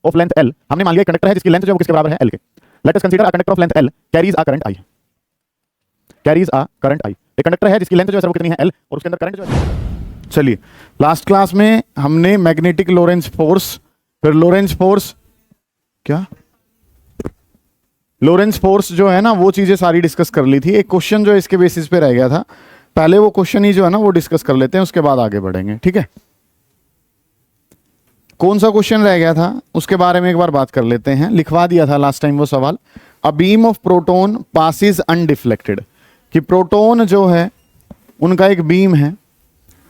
Of length L, हमने मान लिया कंडक्टर है जिसकी लेंथ जो है वो किसके बराबर है L के। Late us consider a conductor of length L carries a current I, carries a current I। एक कंडक्टर है जिसकी लेंथ जो है वो कितनी है L और उसके अंदर करंट जो है। चलिए लास्ट क्लास में हमने मैग्नेटिक लोरेंज फोर्स, फिर लोरेंज फोर्स, क्या लोरेंज फोर्स जो है ना वो चीजें सारी डिस्कस कर ली थी। एक क्वेश्चन जो इसके बेसिस पे रह गया था, पहले वो क्वेश्चन ही जो है ना वो डिस्कस कर लेते हैं, उसके बाद आगे बढ़ेंगे, ठीक है। कौन सा क्वेश्चन रह गया था उसके बारे में एक बार बात कर लेते हैं। लिखवा दिया था लास्ट टाइम वो सवाल, a beam of proton passes undeflected, कि प्रोटॉन जो है उनका एक बीम है,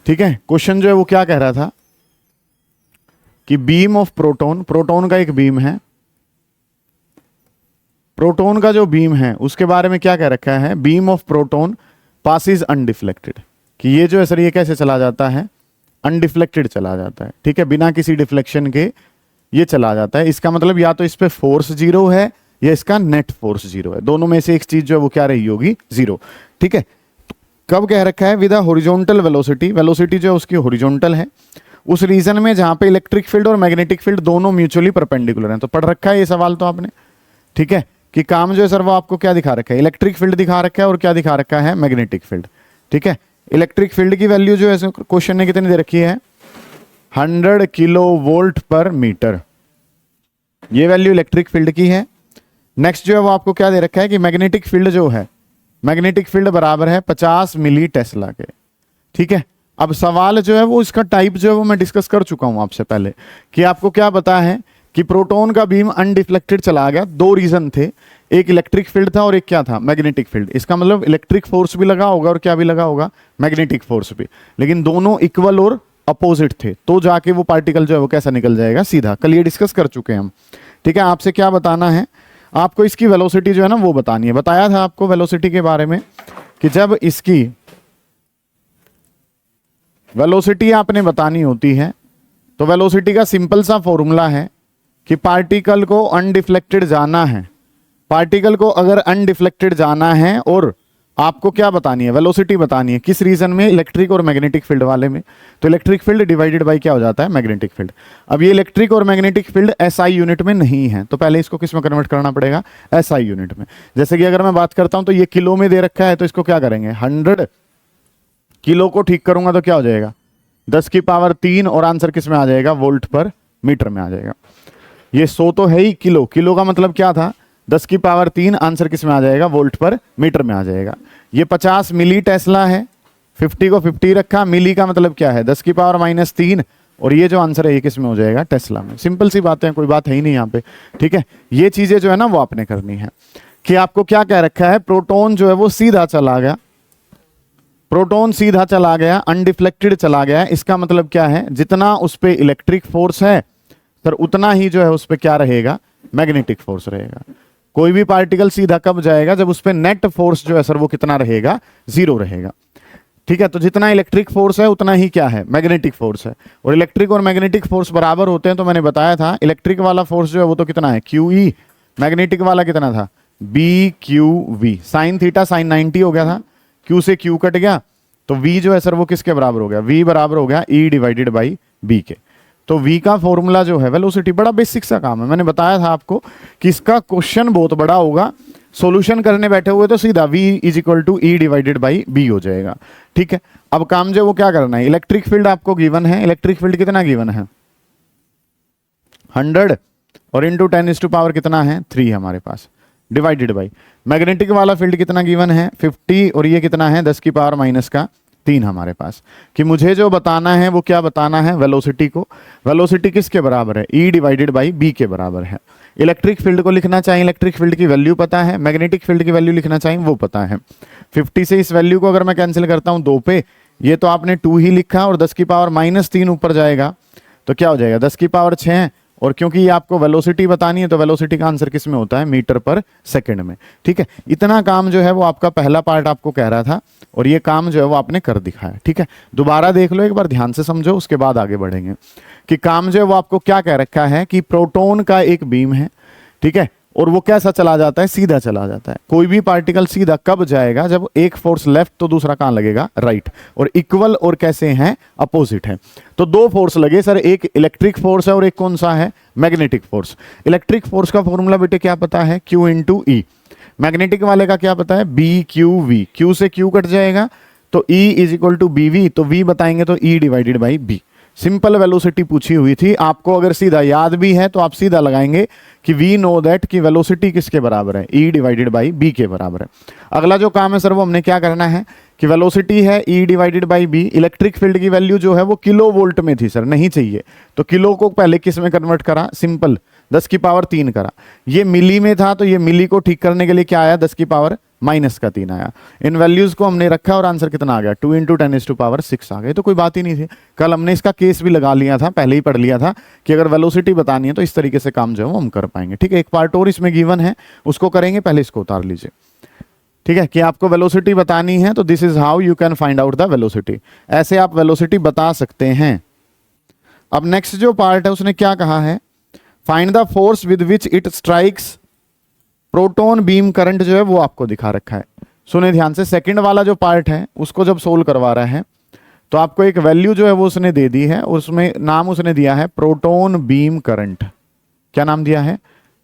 ठीक है। क्वेश्चन जो है वो क्या कह रहा था कि बीम ऑफ प्रोटॉन, प्रोटॉन का एक बीम है, प्रोटॉन का जो बीम है उसके बारे में क्या कह रखा है, beam of proton passes undeflected, कि ये जो है सर ये कैसे चला जाता है, अनडिफ्लेक्टेड चला जाता है, ठीक है, बिना किसी डिफ्लेक्शन के ये चला जाता है। इसका मतलब या तो इस पे फोर्स जीरो है या इसका नेट फोर्स जीरो है, दोनों में से एक चीज जो है वो क्या रही होगी, जीरो, ठीक है। कब कह रखा है, विद हॉरिजॉन्टल वेलोसिटी, वेलोसिटी जो है उसकी हॉरिजॉन्टल है, उस रीजन में जहां पे इलेक्ट्रिक फील्ड और मैग्नेटिक फील्ड दोनों म्यूचुअली परपेंडिकुलर हैं। तो पढ़ रखा है ये सवाल तो आपने, ठीक है, कि काम जो है सर वो आपको क्या दिखा रखा है, इलेक्ट्रिक फील्ड दिखा रखा है और क्या दिखा रखा है, मैग्नेटिक फील्ड, ठीक है। इलेक्ट्रिक फील्ड की वैल्यू जो है क्वेश्चन ने कितनी दे रखी है, 100 किलो वोल्ट पर मीटर, ये वैल्यू इलेक्ट्रिक फील्ड की है। नेक्स्ट जो है वो आपको क्या दे रखा है कि मैग्नेटिक फील्ड जो है, मैग्नेटिक फील्ड बराबर है 50 मिली टेस्ला के, ठीक है। अब सवाल जो है वो इसका टाइप जो है वो मैं डिस्कस कर चुका हूं आपसे पहले, कि आपको क्या पता है कि प्रोटॉन का बीम अनडिफ्लेक्टेड चला गया, दो रीजन थे, एक इलेक्ट्रिक फील्ड था और एक क्या था, मैग्नेटिक फील्ड। इसका मतलब इलेक्ट्रिक फोर्स भी लगा होगा और क्या भी लगा होगा, मैग्नेटिक फोर्स भी, लेकिन दोनों इक्वल और अपोजिट थे, तो जाके वो पार्टिकल जो है वो कैसा निकल जाएगा, सीधा। कल ये डिस्कस कर चुके हैं हम, ठीक है। आपसे क्या बताना है, आपको इसकी वेलोसिटी जो है ना वो बतानी है। बताया था आपको वेलोसिटी के बारे में कि जब इसकी वेलोसिटी आपने बतानी होती है तो वेलोसिटी का सिंपल सा फॉर्मूला है कि पार्टिकल को अनडिफ्लेक्टेड जाना है, पार्टिकल को अगर अनडिफ्लेक्टेड जाना है और आपको क्या बतानी है, वेलोसिटी बतानी है, किस रीजन में, इलेक्ट्रिक और मैग्नेटिक फील्ड वाले में, तो इलेक्ट्रिक फील्ड डिवाइडेड बाय क्या हो जाता है, मैग्नेटिक फील्ड। अब ये इलेक्ट्रिक और मैग्नेटिक फील्ड एसआई यूनिट में नहीं है, तो पहले इसको किस में कन्वर्ट करना पड़ेगा, एसआई यूनिट में। जैसे कि अगर मैं बात करता हूं तो ये किलो में दे रखा है, तो इसको क्या करेंगे, 100 किलो को ठीक करूंगा तो क्या हो जाएगा, 10 की पावर 3, और आंसर किस में आ जाएगा, वोल्ट पर मीटर में आ जाएगा। ये 100 तो है ही, किलो, किलो का मतलब क्या था, 10 की पावर 3, आंसर किस में आ जाएगा, वोल्ट पर मीटर में आ जाएगा। ये 50 मिली टेस्ला है, 50 को 50 रखा, मिली का मतलब क्या है, 10 की पावर -3, और ये जो आंसर है ये किस में हो जाएगा, टेस्ला में। सिंपल सी बात है, कोई बात है ही नहीं यहाँ पे, ठीक है। ये चीजें जो है ना वो आपने करनी है, कि आपको क्या कह रखा है, प्रोटॉन जो है वो सीधा चला गया, प्रोटॉन सीधा चला गया, अनडिफ्लेक्टेड चला गया। इसका मतलब क्या है, जितना उस पर इलेक्ट्रिक फोर्स है सर उतना ही जो है उस पर क्या रहेगा, मैग्नेटिक फोर्स रहेगा। कोई भी पार्टिकल सीधा कब जाएगा, जब उस पर नेट फोर्स जो है सर वो कितना रहेगा, जीरो रहेगा, ठीक है। तो जितना इलेक्ट्रिक फोर्स है उतना ही क्या है, मैग्नेटिक फोर्स है, और इलेक्ट्रिक और मैग्नेटिक फोर्स बराबर होते हैं। तो मैंने बताया था इलेक्ट्रिक वाला फोर्स जो है वो तो कितना है, QE, मैग्नेटिक वाला कितना था, BQV, साइन थीटा साइन 90 हो गया था, Q से Q कट गया, तो V जो है सर वो किसके बराबर हो गया, V बराबर हो गया E डिवाइडेड बाई B के। तो V का फॉर्मूला जो है वेलोसिटी, बड़ा बेसिक सा काम है, मैंने बताया था आपको कि इसका क्वेश्चन बहुत बड़ा होगा, सॉल्यूशन करने बैठे हुए तो सीधा V = E divided by B हो जाएगा, ठीक है। अब काम जो वो क्या करना है, इलेक्ट्रिक फील्ड आपको गिवन है, इलेक्ट्रिक फील्ड कितना गिवन है, 100 और इंटू 10⁻³ कितना है, 3 हमारे पास, डिवाइडेड बाई मैग्नेटिक वाला फील्ड कितना गिवन है, 50, और ये कितना है 10 की पावर -3 हमारे पास। कि मुझे जो बताना है वो क्या बताना है, वेलोसिटी को, वेलोसिटी किसके बराबर है, E डिवाइडेड बाई B के बराबर है। इलेक्ट्रिक फील्ड को लिखना चाहिए, इलेक्ट्रिक फील्ड की वैल्यू पता है, मैग्नेटिक फील्ड की वैल्यू लिखना चाहिए, वो पता है। 50 से इस वैल्यू को अगर मैं कैंसिल करता हूं 2 पे, ये तो आपने 2 ही लिखा, और 10 की पावर -3 ऊपर जाएगा तो क्या हो जाएगा, 10 की पावर 6, और क्योंकि ये आपको वेलोसिटी बतानी है तो वेलोसिटी का आंसर किस में होता है, मीटर पर सेकंड में, ठीक है। इतना काम जो है वो आपका पहला पार्ट आपको कह रहा था, और ये काम जो है वो आपने कर दिखाया, ठीक है। दोबारा देख लो एक बार, ध्यान से समझो, उसके बाद आगे बढ़ेंगे। कि काम जो है वो आपको क्या कह रखा है कि प्रोटॉन का एक बीम है, ठीक है, और वो कैसा चला जाता है, सीधा चला जाता है। कोई भी पार्टिकल सीधा कब जाएगा, जब एक फोर्स लेफ्ट तो दूसरा कहां लगेगा, राइट। और इक्वल और कैसे हैं, अपोजिट है। तो दो फोर्स लगे सर, एक इलेक्ट्रिक फोर्स है और एक कौन सा है, मैग्नेटिक फोर्स। इलेक्ट्रिक फोर्स का फॉर्मूला बेटे क्या पता है, Q इंटू ई। मैग्नेटिक वाले का क्या पता है, बी क्यू वी। क्यू से क्यू कट जाएगा तो E is equal to B V, तो V बताएंगे तो E divided by B. Simple velocity पूछी हुई थी आपको, अगर सीधा याद भी है तो आप सीधा लगाएंगे कि वी नो दैट कि वेलोसिटी किसके बराबर है, E डिवाइडेड बाई बी के बराबर है। अगला जो काम है सर वो हमने क्या करना है कि वेलोसिटी है E divided by B. Electric field की वैल्यू जो है वो किलो वोल्ट में थी सर, नहीं चाहिए तो किलो को पहले किस में कन्वर्ट करा, सिंपल 10 की पावर 3 करा। ये मिली में था तो ये मिली को ठीक करने के लिए क्या आया, 10 की पावर -3 आया। इन वैल्यूज को हमने रखा और आंसर कितना आ गया, 2 इंटू 10⁻⁶ आ गए। तो कोई बात ही नहीं थी, कल हमने इसका केस भी लगा लिया था, पहले ही पढ़ लिया था कि अगर वेलोसिटी बतानी है तो इस तरीके से काम जो है वो हम कर पाएंगे। ठीक है, एक पार्ट और इसमें गिवन है, उसको करेंगे, पहले इसको उतार लीजिए। ठीक है, कि आपको वेलोसिटी बतानी है तो this is how you can find out the velocity. ऐसे आप वेलोसिटी बता सकते हैं। अब नेक्स्ट जो पार्ट है उसने क्या कहा है, find the force with which it strikes proton beam current जो है वो आपको दिखा रखा है। सुने ध्यान से, सेकंड वाला जो पार्ट है उसको जब सोल्व करवा रहा है तो आपको एक वैल्यू जो है वो उसने दे दी है, उसमें नाम उसने दिया है प्रोटोन बीम करंट। क्या नाम दिया है,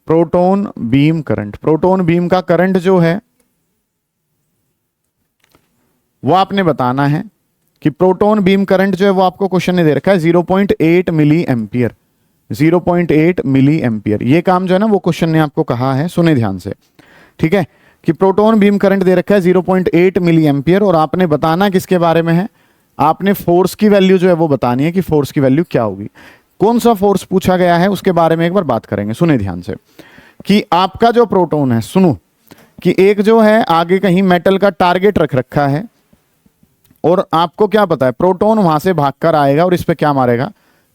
proton beam current. Proton beam का करंट जो है वो आपने बताना है कि प्रोटोन बीम करंट जो है वो आपको क्वेश्चन ने दे रखा है 0.8 मिली एम्पियर। 0.8 मिली एम्पियर, ये काम जो है ना वो क्वेश्चन ने आपको कहा है, सुने ध्यान से। ठीक है, कि प्रोटोन बीम करंट दे रखा है 0.8 मिली एम्पियर और आपने बताना किसके बारे में है, आपने फोर्स की वैल्यू जो है वो बतानी है कि फोर्स की वैल्यू क्या होगी। कौन सा फोर्स पूछा गया है उसके बारे में एक बार बात करेंगे। सुने ध्यान से कि आपका जो प्रोटोन है, सुनो कि एक जो है आगे कहीं मेटल का टारगेट रख रखा है और आपको क्या पता है प्रोटोन वहां से भागकर आएगा और इस पे क्या मारेगा,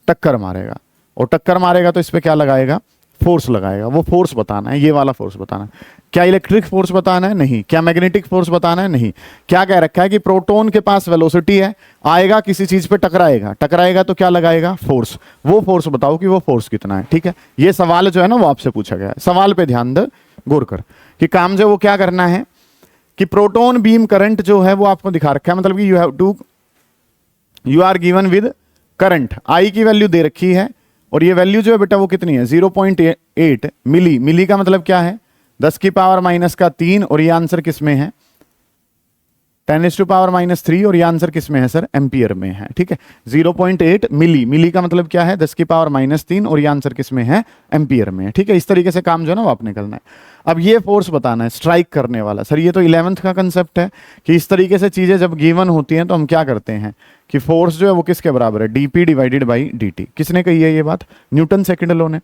टक्कर मारेगा। और टक्कर मारेगा तो इस पे क्या लगाएगा, फोर्स लगाएगा। वो फोर्स बताना है, ये वाला फोर्स बताना है। क्या इलेक्ट्रिक फोर्स बताना है, नहीं। क्या मैग्नेटिक फोर्स बताना है, नहीं। क्या कह रखा है कि प्रोटोन के पास वेलोसिटी है, आएगा किसी चीज पे टकराएगा, टकराएगा तो क्या लगाएगा, फोर्स। वो फोर्स बताओ कि वो फोर्स कितना है। ठीक है, ये सवाल जो है ना वो आपसे पूछा गया है। सवाल पे ध्यान दे, गौर कर कि काम जो वो क्या करना है कि प्रोटोन बीम करंट जो है वो आपको दिखा रखा है, मतलब कि you are given with current, I की वैल्यू दे रखी है और ये वैल्यू जो है बेटा वो कितनी है, 0.8 मिली। मिली का मतलब क्या है, 10 की पावर -3 और ये आंसर किस में है, 10⁻³ और ये आंसर किस में है सर, एम्पियर में है। ठीक है, 0.8 मिली, मिली का मतलब क्या है, 10 की पावर -3 और ये आंसर किस में है, एम्पियर में है। ठीक है, इस तरीके से काम जो है ना वो आपने करना है। अब ये फोर्स बताना है, स्ट्राइक करने वाला। सर ये तो 11th का कंसेप्ट है कि इस तरीके से चीजें जब गिवन होती हैं तो हम क्या करते हैं कि फोर्स जो है वो किसके बराबर है, dp डिवाइडेड बाई dt। किसने कही है ये बात, न्यूटन सेकंड लॉ ने।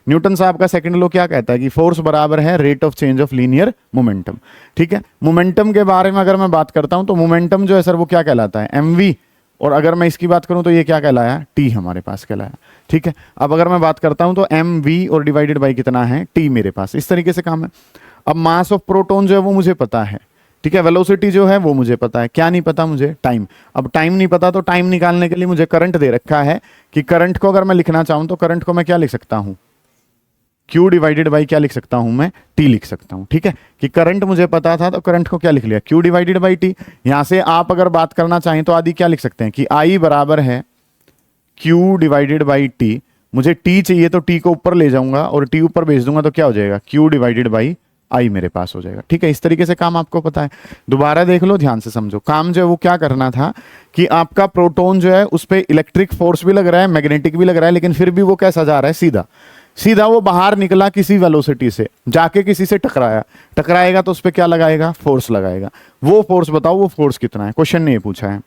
न्यूटन साहब का सेकंड लॉ क्या कहता है कि फोर्स बराबर है rate of change of linear momentum. ठीक है, मोमेंटम के बारे में अगर मैं बात करता हूं तो मोमेंटम जो है सर वो क्या कहलाता है, mv। और अगर मैं इसकी बात करूं तो ये क्या कहलाया, t हमारे पास कहलाया। ठीक है, अब अगर मैं बात करता हूं तो mv और डिवाइडेड बाई कितना है, t मेरे पास। इस तरीके से काम है। अब मास ऑफ प्रोटोन जो है वो मुझे पता है। ठीक है, वेलोसिटी जो है वो मुझे पता है। क्या नहीं पता मुझे, टाइम। अब टाइम नहीं पता तो टाइम निकालने के लिए मुझे करंट दे रखा है कि करंट को अगर मैं लिखना चाहूं तो करंट को मैं क्या लिख सकता हूं, Q डिवाइडेड बाई क्या लिख सकता हूं मैं, T लिख सकता हूं। ठीक है, कि करंट मुझे पता था तो करंट को क्या लिख लिया, Q डिवाइडेड बाई T। यहां से आप अगर बात करना चाहें तो आदि क्या लिख सकते हैं कि I बराबर है Q डिवाइडेड बाई T। मुझे T चाहिए तो T को ऊपर ले जाऊंगा और T ऊपर भेज दूंगा तो क्या हो जाएगा, Q डिवाइडेड बाई आई मेरे पास हो जाएगा। ठीक है, इस तरीके से काम आपको पता है। दोबारा देख लो, ध्यान से समझो। काम जो है वो क्या करना था कि आपका प्रोटोन जो है उस पर इलेक्ट्रिक फोर्स भी लग रहा है, मैग्नेटिक भी लग रहा है, लेकिन फिर भी वो कैसा जा रहा है, सीधा। सीधा वो बाहर निकला किसी वेलोसिटी से, जाके किसी से टकराया, टकराएगा तो उस पर क्या लगाएगा, फोर्स लगाएगा। वो फोर्स बताओ, वो फोर्स कितना है, क्वेश्चन ने ये पूछा है।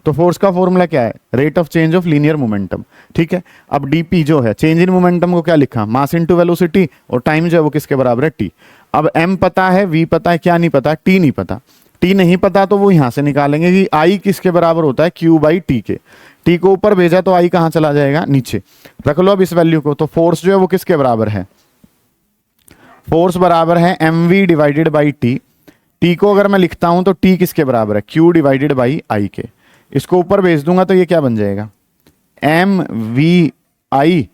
तो फोर्स का फॉर्मूला क्या है, rate of change of linear momentum. ठीक है, अब डीपी जो है, चेंज इन मोमेंटम को क्या लिखा, मास इनटू वेलोसिटी, और टाइम जो है वो किसके बराबर है, टी। अब एम पता है, वी पता है, क्या नहीं पता, टी नहीं पता। टी नहीं पता तो वो यहां से निकालेंगे कि आई किसके बराबर होता है, क्यू बाई टी के। टी को ऊपर भेजा तो आई कहां चला जाएगा, नीचे। रख लो अब इस वैल्यू को। तो फोर्स जो है वो किसके बराबर है, फोर्स बराबर है M V divided by T. T को अगर मैं लिखता हूं तो टी किसके बराबर है, क्यू डिवाइडेड बाई आई के। इसको ऊपर भेज दूंगा तो ये क्या बन जाएगा, एम वी आई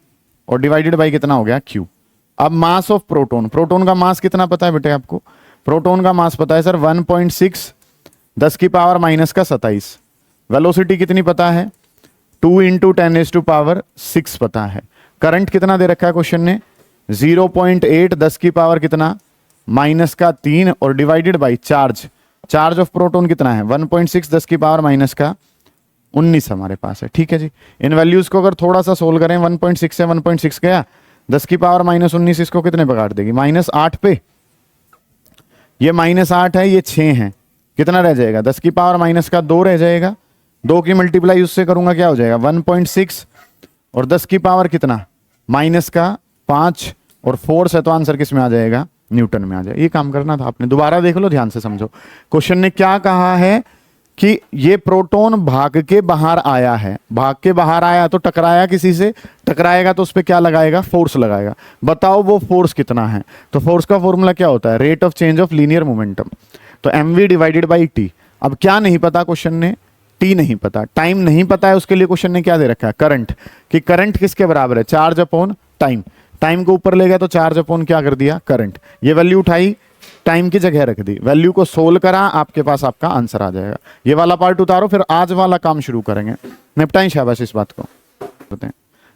और डिवाइडेड बाई कितना हो गया, क्यू। अब मास ऑफ प्रोटोन, प्रोटोन का मास कितना पता है बेटे आपको? प्रोटोन का मास पता है सर 1.6 10 की पावर माइनस का 27। वेलोसिटी कितनी पता है? 2 इंटू 10⁻6 पता है। करंट कितना दे रखा है क्वेश्चन ने? 0.8 10 की पावर कितना माइनस का 3 और divided by charge. Charge of proton कितना है? 1.6 10 की पावर माइनस का 19 हमारे पास है। ठीक है जी, इन वैल्यूज को अगर थोड़ा सा सोल्व करें, 1.6 से 1.6 गया, 10 की पावर माइनस 19 इसको कितने पे काट देगी? -8 पे। ये -8 है, ये 6 है, कितना रह जाएगा? 10 की पावर माइनस का 2 रह जाएगा। 2 की मल्टीप्लाई उससे करूंगा क्या हो जाएगा? 1.6 और 10 की पावर कितना माइनस का 5 और फोर्स है तो आंसर किस में आ जाएगा? न्यूटन में आ जाएगा। ये काम करना था आपने, दोबारा देख लो, ध्यान से समझो। क्वेश्चन ने क्या कहा है कि ये प्रोटोन भाग के बाहर आया है, भाग के बाहर आया तो टकराया किसी से, टकराएगा तो उस पर क्या लगाएगा? फोर्स लगाएगा। बताओ वो फोर्स कितना है? तो फोर्स का फॉर्मूला क्या होता है? Rate of change of linear momentum, तो mv डिवाइडेड बाई टी। अब क्या नहीं पता क्वेश्चन ने? टी नहीं पता, टाइम नहीं पता है, उसके लिए क्वेश्चन ने क्या दे रखा है? करंट, कि करंट किसके बराबर है? Charge upon time. टाइम को ऊपर ले गया तो चार्ज अपॉन क्या कर दिया? करंट। ये वैल्यू उठाई, टाइम की जगह रख दी, वैल्यू को सोल्व करा, आपके पास आपका आंसर आ जाएगा। ये वाला पार्ट उतारो, फिर आज वाला काम शुरू करेंगे। निपटाएं शाबाश इस बात को।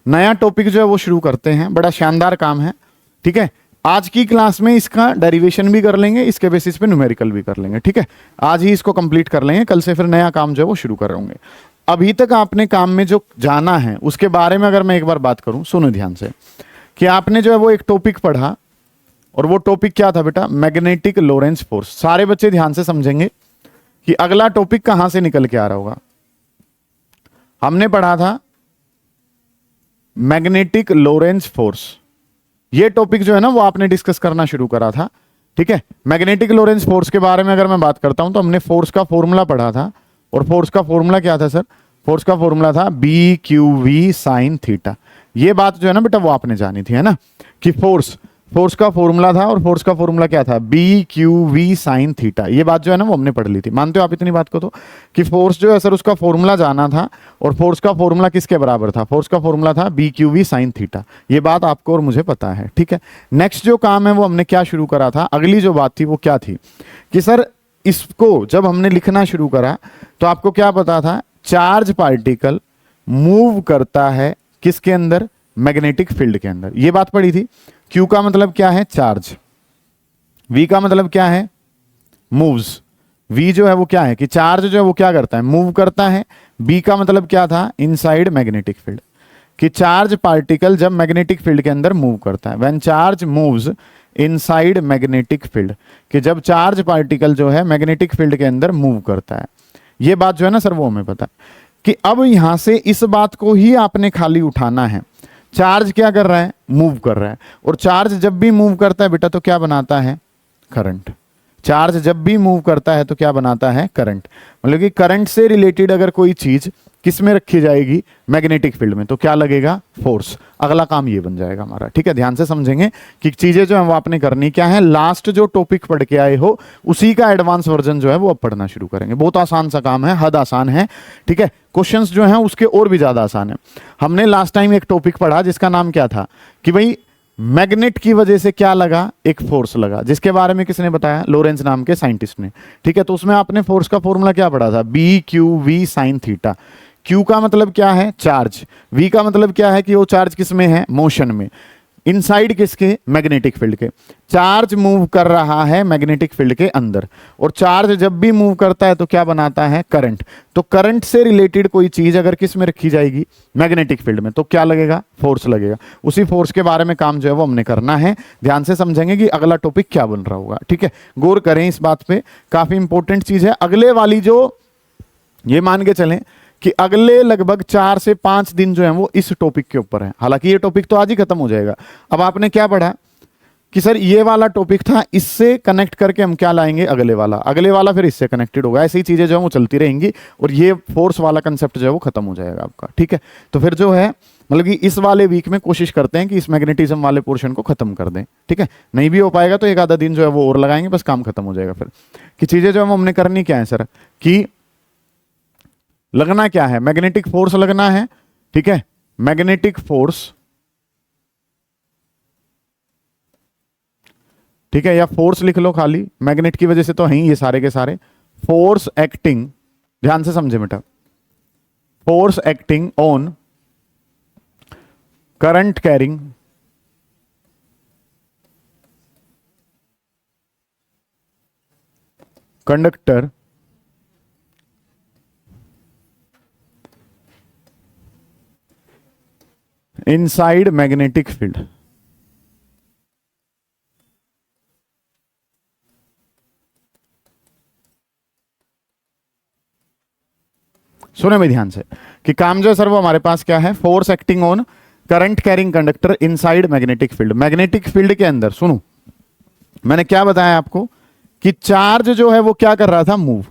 नया टॉपिक जो है वो शुरू करते हैं, बड़ा शानदार काम है। ठीक है, आज की क्लास में इसका डेरिवेशन भी कर लेंगे, इसके बेसिस पे न्यूमेरिकल भी कर लेंगे। ठीक है, आज ही इसको कंप्लीट कर लेंगे, कल से फिर नया काम जो है वो शुरू करेंगे। अभी तक आपने काम में जो जाना है उसके बारे में अगर मैं एक बार बात करूं, सुनो ध्यान से, कि आपने जो है वो एक टॉपिक पढ़ा, और वो टॉपिक क्या था बेटा? Magnetic Lorentz force. सारे बच्चे ध्यान से समझेंगे कि अगला टॉपिक कहां से निकल के आ रहा होगा। हमने पढ़ा था मैग्नेटिक लोरेंस फोर्स, ये टॉपिक जो है ना वो आपने डिस्कस करना शुरू करा था। ठीक है, मैग्नेटिक लोरेंस फोर्स के बारे में अगर मैं बात करता हूं तो हमने फोर्स का फॉर्मूला पढ़ा था, और फोर्स का फॉर्मूला क्या था सर? फोर्स का फॉर्मूला था BQV sin थीटा। ये बात जो है ना बेटा वो आपने जानी थी, है ना, कि फोर्स का फॉर्मूला था, और फोर्स का फॉर्मूला क्या था? BQV sin theta. ये बात जो है ना वो हमने पढ़ ली थी। मानते हो आप इतनी बात को? तो कि फोर्स जो है सर उसका फॉर्मूला जाना था, और फोर्स का फॉर्मूला किसके बराबर था? फोर्स का फॉर्मूला था BQV sin थीटा। ये बात आपको और मुझे पता है। ठीक है, नेक्स्ट जो काम है वो हमने क्या शुरू करा था? अगली जो बात थी वो क्या थी कि सर इसको जब हमने लिखना शुरू करा तो आपको क्या पता था? चार्ज पार्टिकल मूव करता है किसके अंदर? मैग्नेटिक फील्ड के अंदर। ये बात पढ़ी थी। Q का मतलब क्या है? चार्ज। V का मतलब क्या है? मूव्स। V जो है वो क्या है? कि चार्ज जो है वो क्या करता है? मूव करता है। B का मतलब क्या था? इनसाइड मैग्नेटिक फील्ड, कि चार्ज पार्टिकल जब मैग्नेटिक फील्ड के अंदर मूव करता है, when charge moves inside magnetic field, कि जब चार्ज पार्टिकल जो है मैग्नेटिक फील्ड के अंदर मूव करता है। ये बात जो है ना सर वो हमें पता है कि अब यहां से इस बात को ही आपने खाली उठाना है। चार्ज क्या कर रहा है? मूव कर रहा है, और चार्ज जब भी मूव करता है बेटा तो क्या बनाता है? करंट। चार्ज जब भी मूव करता है तो क्या बनाता है? करंट। मतलब कि करंट से रिलेटेड अगर कोई चीज किस में रखी जाएगी? मैग्नेटिक फील्ड में, तो क्या लगेगा? फोर्स। अगला काम ये बन जाएगा हमारा। ठीक है, ध्यान से समझेंगे कि चीजें जो है वो आपने करनी क्या है। लास्ट जो टॉपिक पढ़ के आए हो उसी का एडवांस वर्जन जो है वो अब पढ़ना शुरू करेंगे। बहुत आसान सा काम है, हद आसान है। ठीक है, क्वेश्चंस जो हैं उसके और भी ज्यादा आसान है। हमने लास्ट टाइम एक टॉपिक पढ़ा जिसका नाम क्या था? कि भाई मैग्नेट की वजह से क्या लगा? एक फोर्स लगा, जिसके बारे में किसने बताया? लोरेंस नाम के साइंटिस्ट ने। ठीक है, तो उसमें आपने फोर्स का फॉर्मूला क्या पढ़ा था? BQV sin theta. Q का मतलब क्या है? चार्ज। V का मतलब क्या है? कि वो चार्ज किस में है? मोशन में। इनसाइड किसके? मैग्नेटिक फील्ड के। चार्ज मूव कर रहा है मैग्नेटिक फील्ड के अंदर, और चार्ज जब भी मूव करता है तो क्या बनाता है? करंट। तो करंट से रिलेटेड कोई चीज अगर किस में रखी जाएगी? मैग्नेटिक फील्ड में, तो क्या लगेगा? फोर्स लगेगा। उसी फोर्स के बारे में काम जो है वो हमने करना है। ध्यान से समझेंगे कि अगला टॉपिक क्या बन रहा होगा। ठीक है, गौर करें इस बात पे, काफी इंपॉर्टेंट चीज है। अगले वाली जो, ये मान के चलें कि अगले लगभग 4 से 5 दिन जो है वो इस टॉपिक के ऊपर है। हालांकि ये टॉपिक तो आज ही खत्म हो जाएगा। अब आपने क्या पढ़ा कि सर ये वाला टॉपिक था, इससे कनेक्ट करके हम क्या लाएंगे? अगले वाला फिर इससे कनेक्टेड होगा। ऐसी चीजें जो है वो चलती रहेंगी, और ये फोर्स वाला कंसेप्ट जो है वो खत्म हो जाएगा आपका। ठीक है, तो फिर जो है मतलब कि इस वाले वीक में कोशिश करते हैं कि इस मैग्नेटिज्म वाले पोर्शन को खत्म कर दें। ठीक है, नहीं भी हो पाएगा तो एक आधा दिन जो है वो और लगाएंगे, बस काम खत्म हो जाएगा। फिर कि चीजें जो है वो हमने करनी क्या है सर, कि लगना क्या है? मैग्नेटिक फोर्स लगना है। ठीक है, मैग्नेटिक फोर्स ठीक है, या फोर्स लिख लो खाली, मैग्नेट की वजह से तो हैं ही ये सारे के सारे। फोर्स एक्टिंग, ध्यान से समझे बेटा, force acting on current carrying conductor inside magnetic field. सुने भाई ध्यान से कि काम जो है सर वो हमारे पास क्या है, force acting on current carrying conductor inside magnetic field. Magnetic field के अंदर सुनो, मैंने क्या बताया आपको कि चार्ज जो है वो क्या कर रहा था, मूव,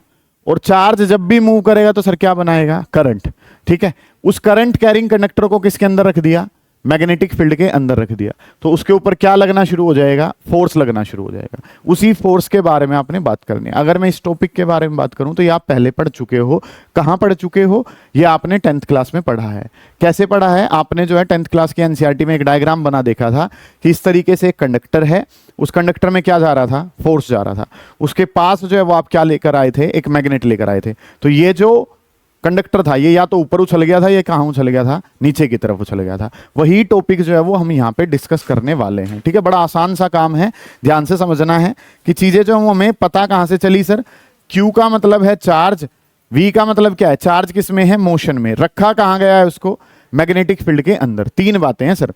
और चार्ज जब भी मूव करेगा तो सर क्या बनाएगा, करंट। ठीक है, उस करंट कैरिंग कंडक्टर को किसके अंदर रख दिया, मैग्नेटिक फील्ड के अंदर रख दिया, तो उसके ऊपर क्या लगना शुरू हो जाएगा, फोर्स लगना शुरू हो जाएगा। उसी फोर्स के बारे में आपने बात करनी है। अगर मैं इस टॉपिक के बारे में बात करूं तो ये आप पहले पढ़ चुके हो। कहां पढ़ चुके हो, ये आपने 10th क्लास में पढ़ा है। कैसे पढ़ा है आपने, जो है 10th क्लास की एनसीईआरटी में एक डायग्राम बना देखा था कि इस तरीके से एक कंडक्टर है, उस कंडक्टर में क्या जा रहा था, फोर्स जा रहा था, उसके पास जो है वो आप क्या लेकर आए थे, एक मैग्नेट लेकर आए थे। तो ये जो कंडक्टर था ये या तो ऊपर उछल गया था, ये कहां उछल गया था, नीचे की तरफ उछल गया था। वही टॉपिक जो है वो हम यहाँ पे डिस्कस करने वाले हैं। ठीक है, बड़ा आसान सा काम है, ध्यान से समझना है कि चीजें जो हमें पता कहां से चली सर। Q का मतलब है चार्ज, V का मतलब क्या है, चार्ज किस में है, मोशन में, रखा कहां गया है उसको, मैग्नेटिक फील्ड के अंदर। तीन बातें हैं सर,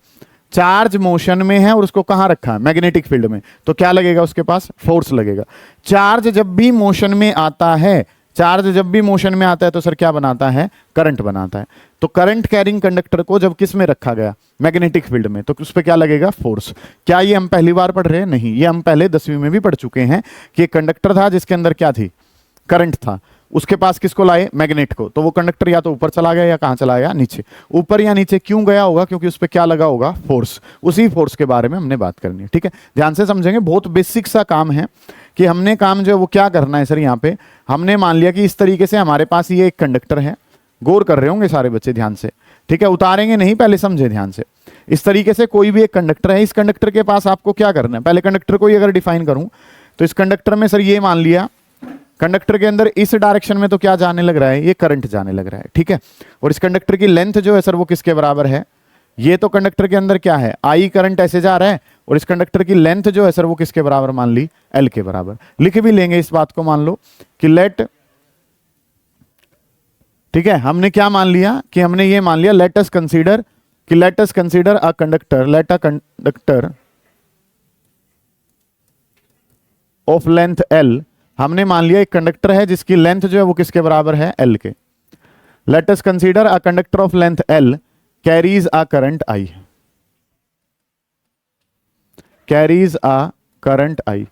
चार्ज मोशन में है और उसको कहां रखा है, मैग्नेटिक फील्ड में, तो क्या लगेगा उसके पास, फोर्स लगेगा। चार्ज जब भी मोशन में आता है, चार्ज जब भी मोशन में आता है तो सर क्या बनाता है, करंट बनाता है। तो करंट कैरिंग कंडक्टर को जब किस में रखा गया, मैग्नेटिक फील्ड में, तो उस पर क्या लगेगा, फोर्स। क्या ये हम पहली बार पढ़ रहे हैं, नहीं, ये हम पहले 10वीं में भी पढ़ चुके हैं कि एक कंडक्टर था जिसके अंदर क्या थी, करंट था, उसके पास किसको लाए, मैग्नेट को, तो वो कंडक्टर या तो ऊपर चला गया या कहां चला गया, नीचे। ऊपर या नीचे क्यों गया होगा, क्योंकि उस पर क्या लगा होगा, फोर्स। उसी फोर्स के बारे में हमने बात करनी है। ठीक है, ध्यान से समझेंगे, बहुत बेसिक सा काम है कि हमने काम जो है वो क्या करना है सर। यहाँ पे हमने मान लिया कि इस तरीके से हमारे पास ये एक कंडक्टर है, गौर कर रहे होंगे सारे बच्चे ध्यान से। ठीक है, उतारेंगे नहीं, पहले समझे ध्यान से। इस तरीके से कोई भी एक कंडक्टर है, इस कंडक्टर के पास आपको क्या करना है, पहले कंडक्टर को ही अगर डिफाइन करूं तो इस कंडक्टर में सर ये मान लिया, कंडक्टर के अंदर इस डायरेक्शन में तो क्या जाने लग रहा है, ये करंट जाने लग रहा है। ठीक है, और इस कंडक्टर की लेंथ जो है सर वो किसके बराबर है, ये तो कंडक्टर के अंदर क्या है, आई करंट ऐसे जा रहा है, और इस कंडक्टर की लेंथ जो है सर वो किसके बराबर मान ली, एल के बराबर। लिख भी लेंगे इस बात को, मान लो कि लेट, ठीक है, हमने क्या मान लिया कि हमने ये मान लिया, let us consider a conductor, let a conductor of length L. हमने मान लिया एक कंडक्टर है जिसकी लेंथ जो है वो किसके बराबर है, एल के। Late us consider a conductor of length L carries a current I, carries a current I.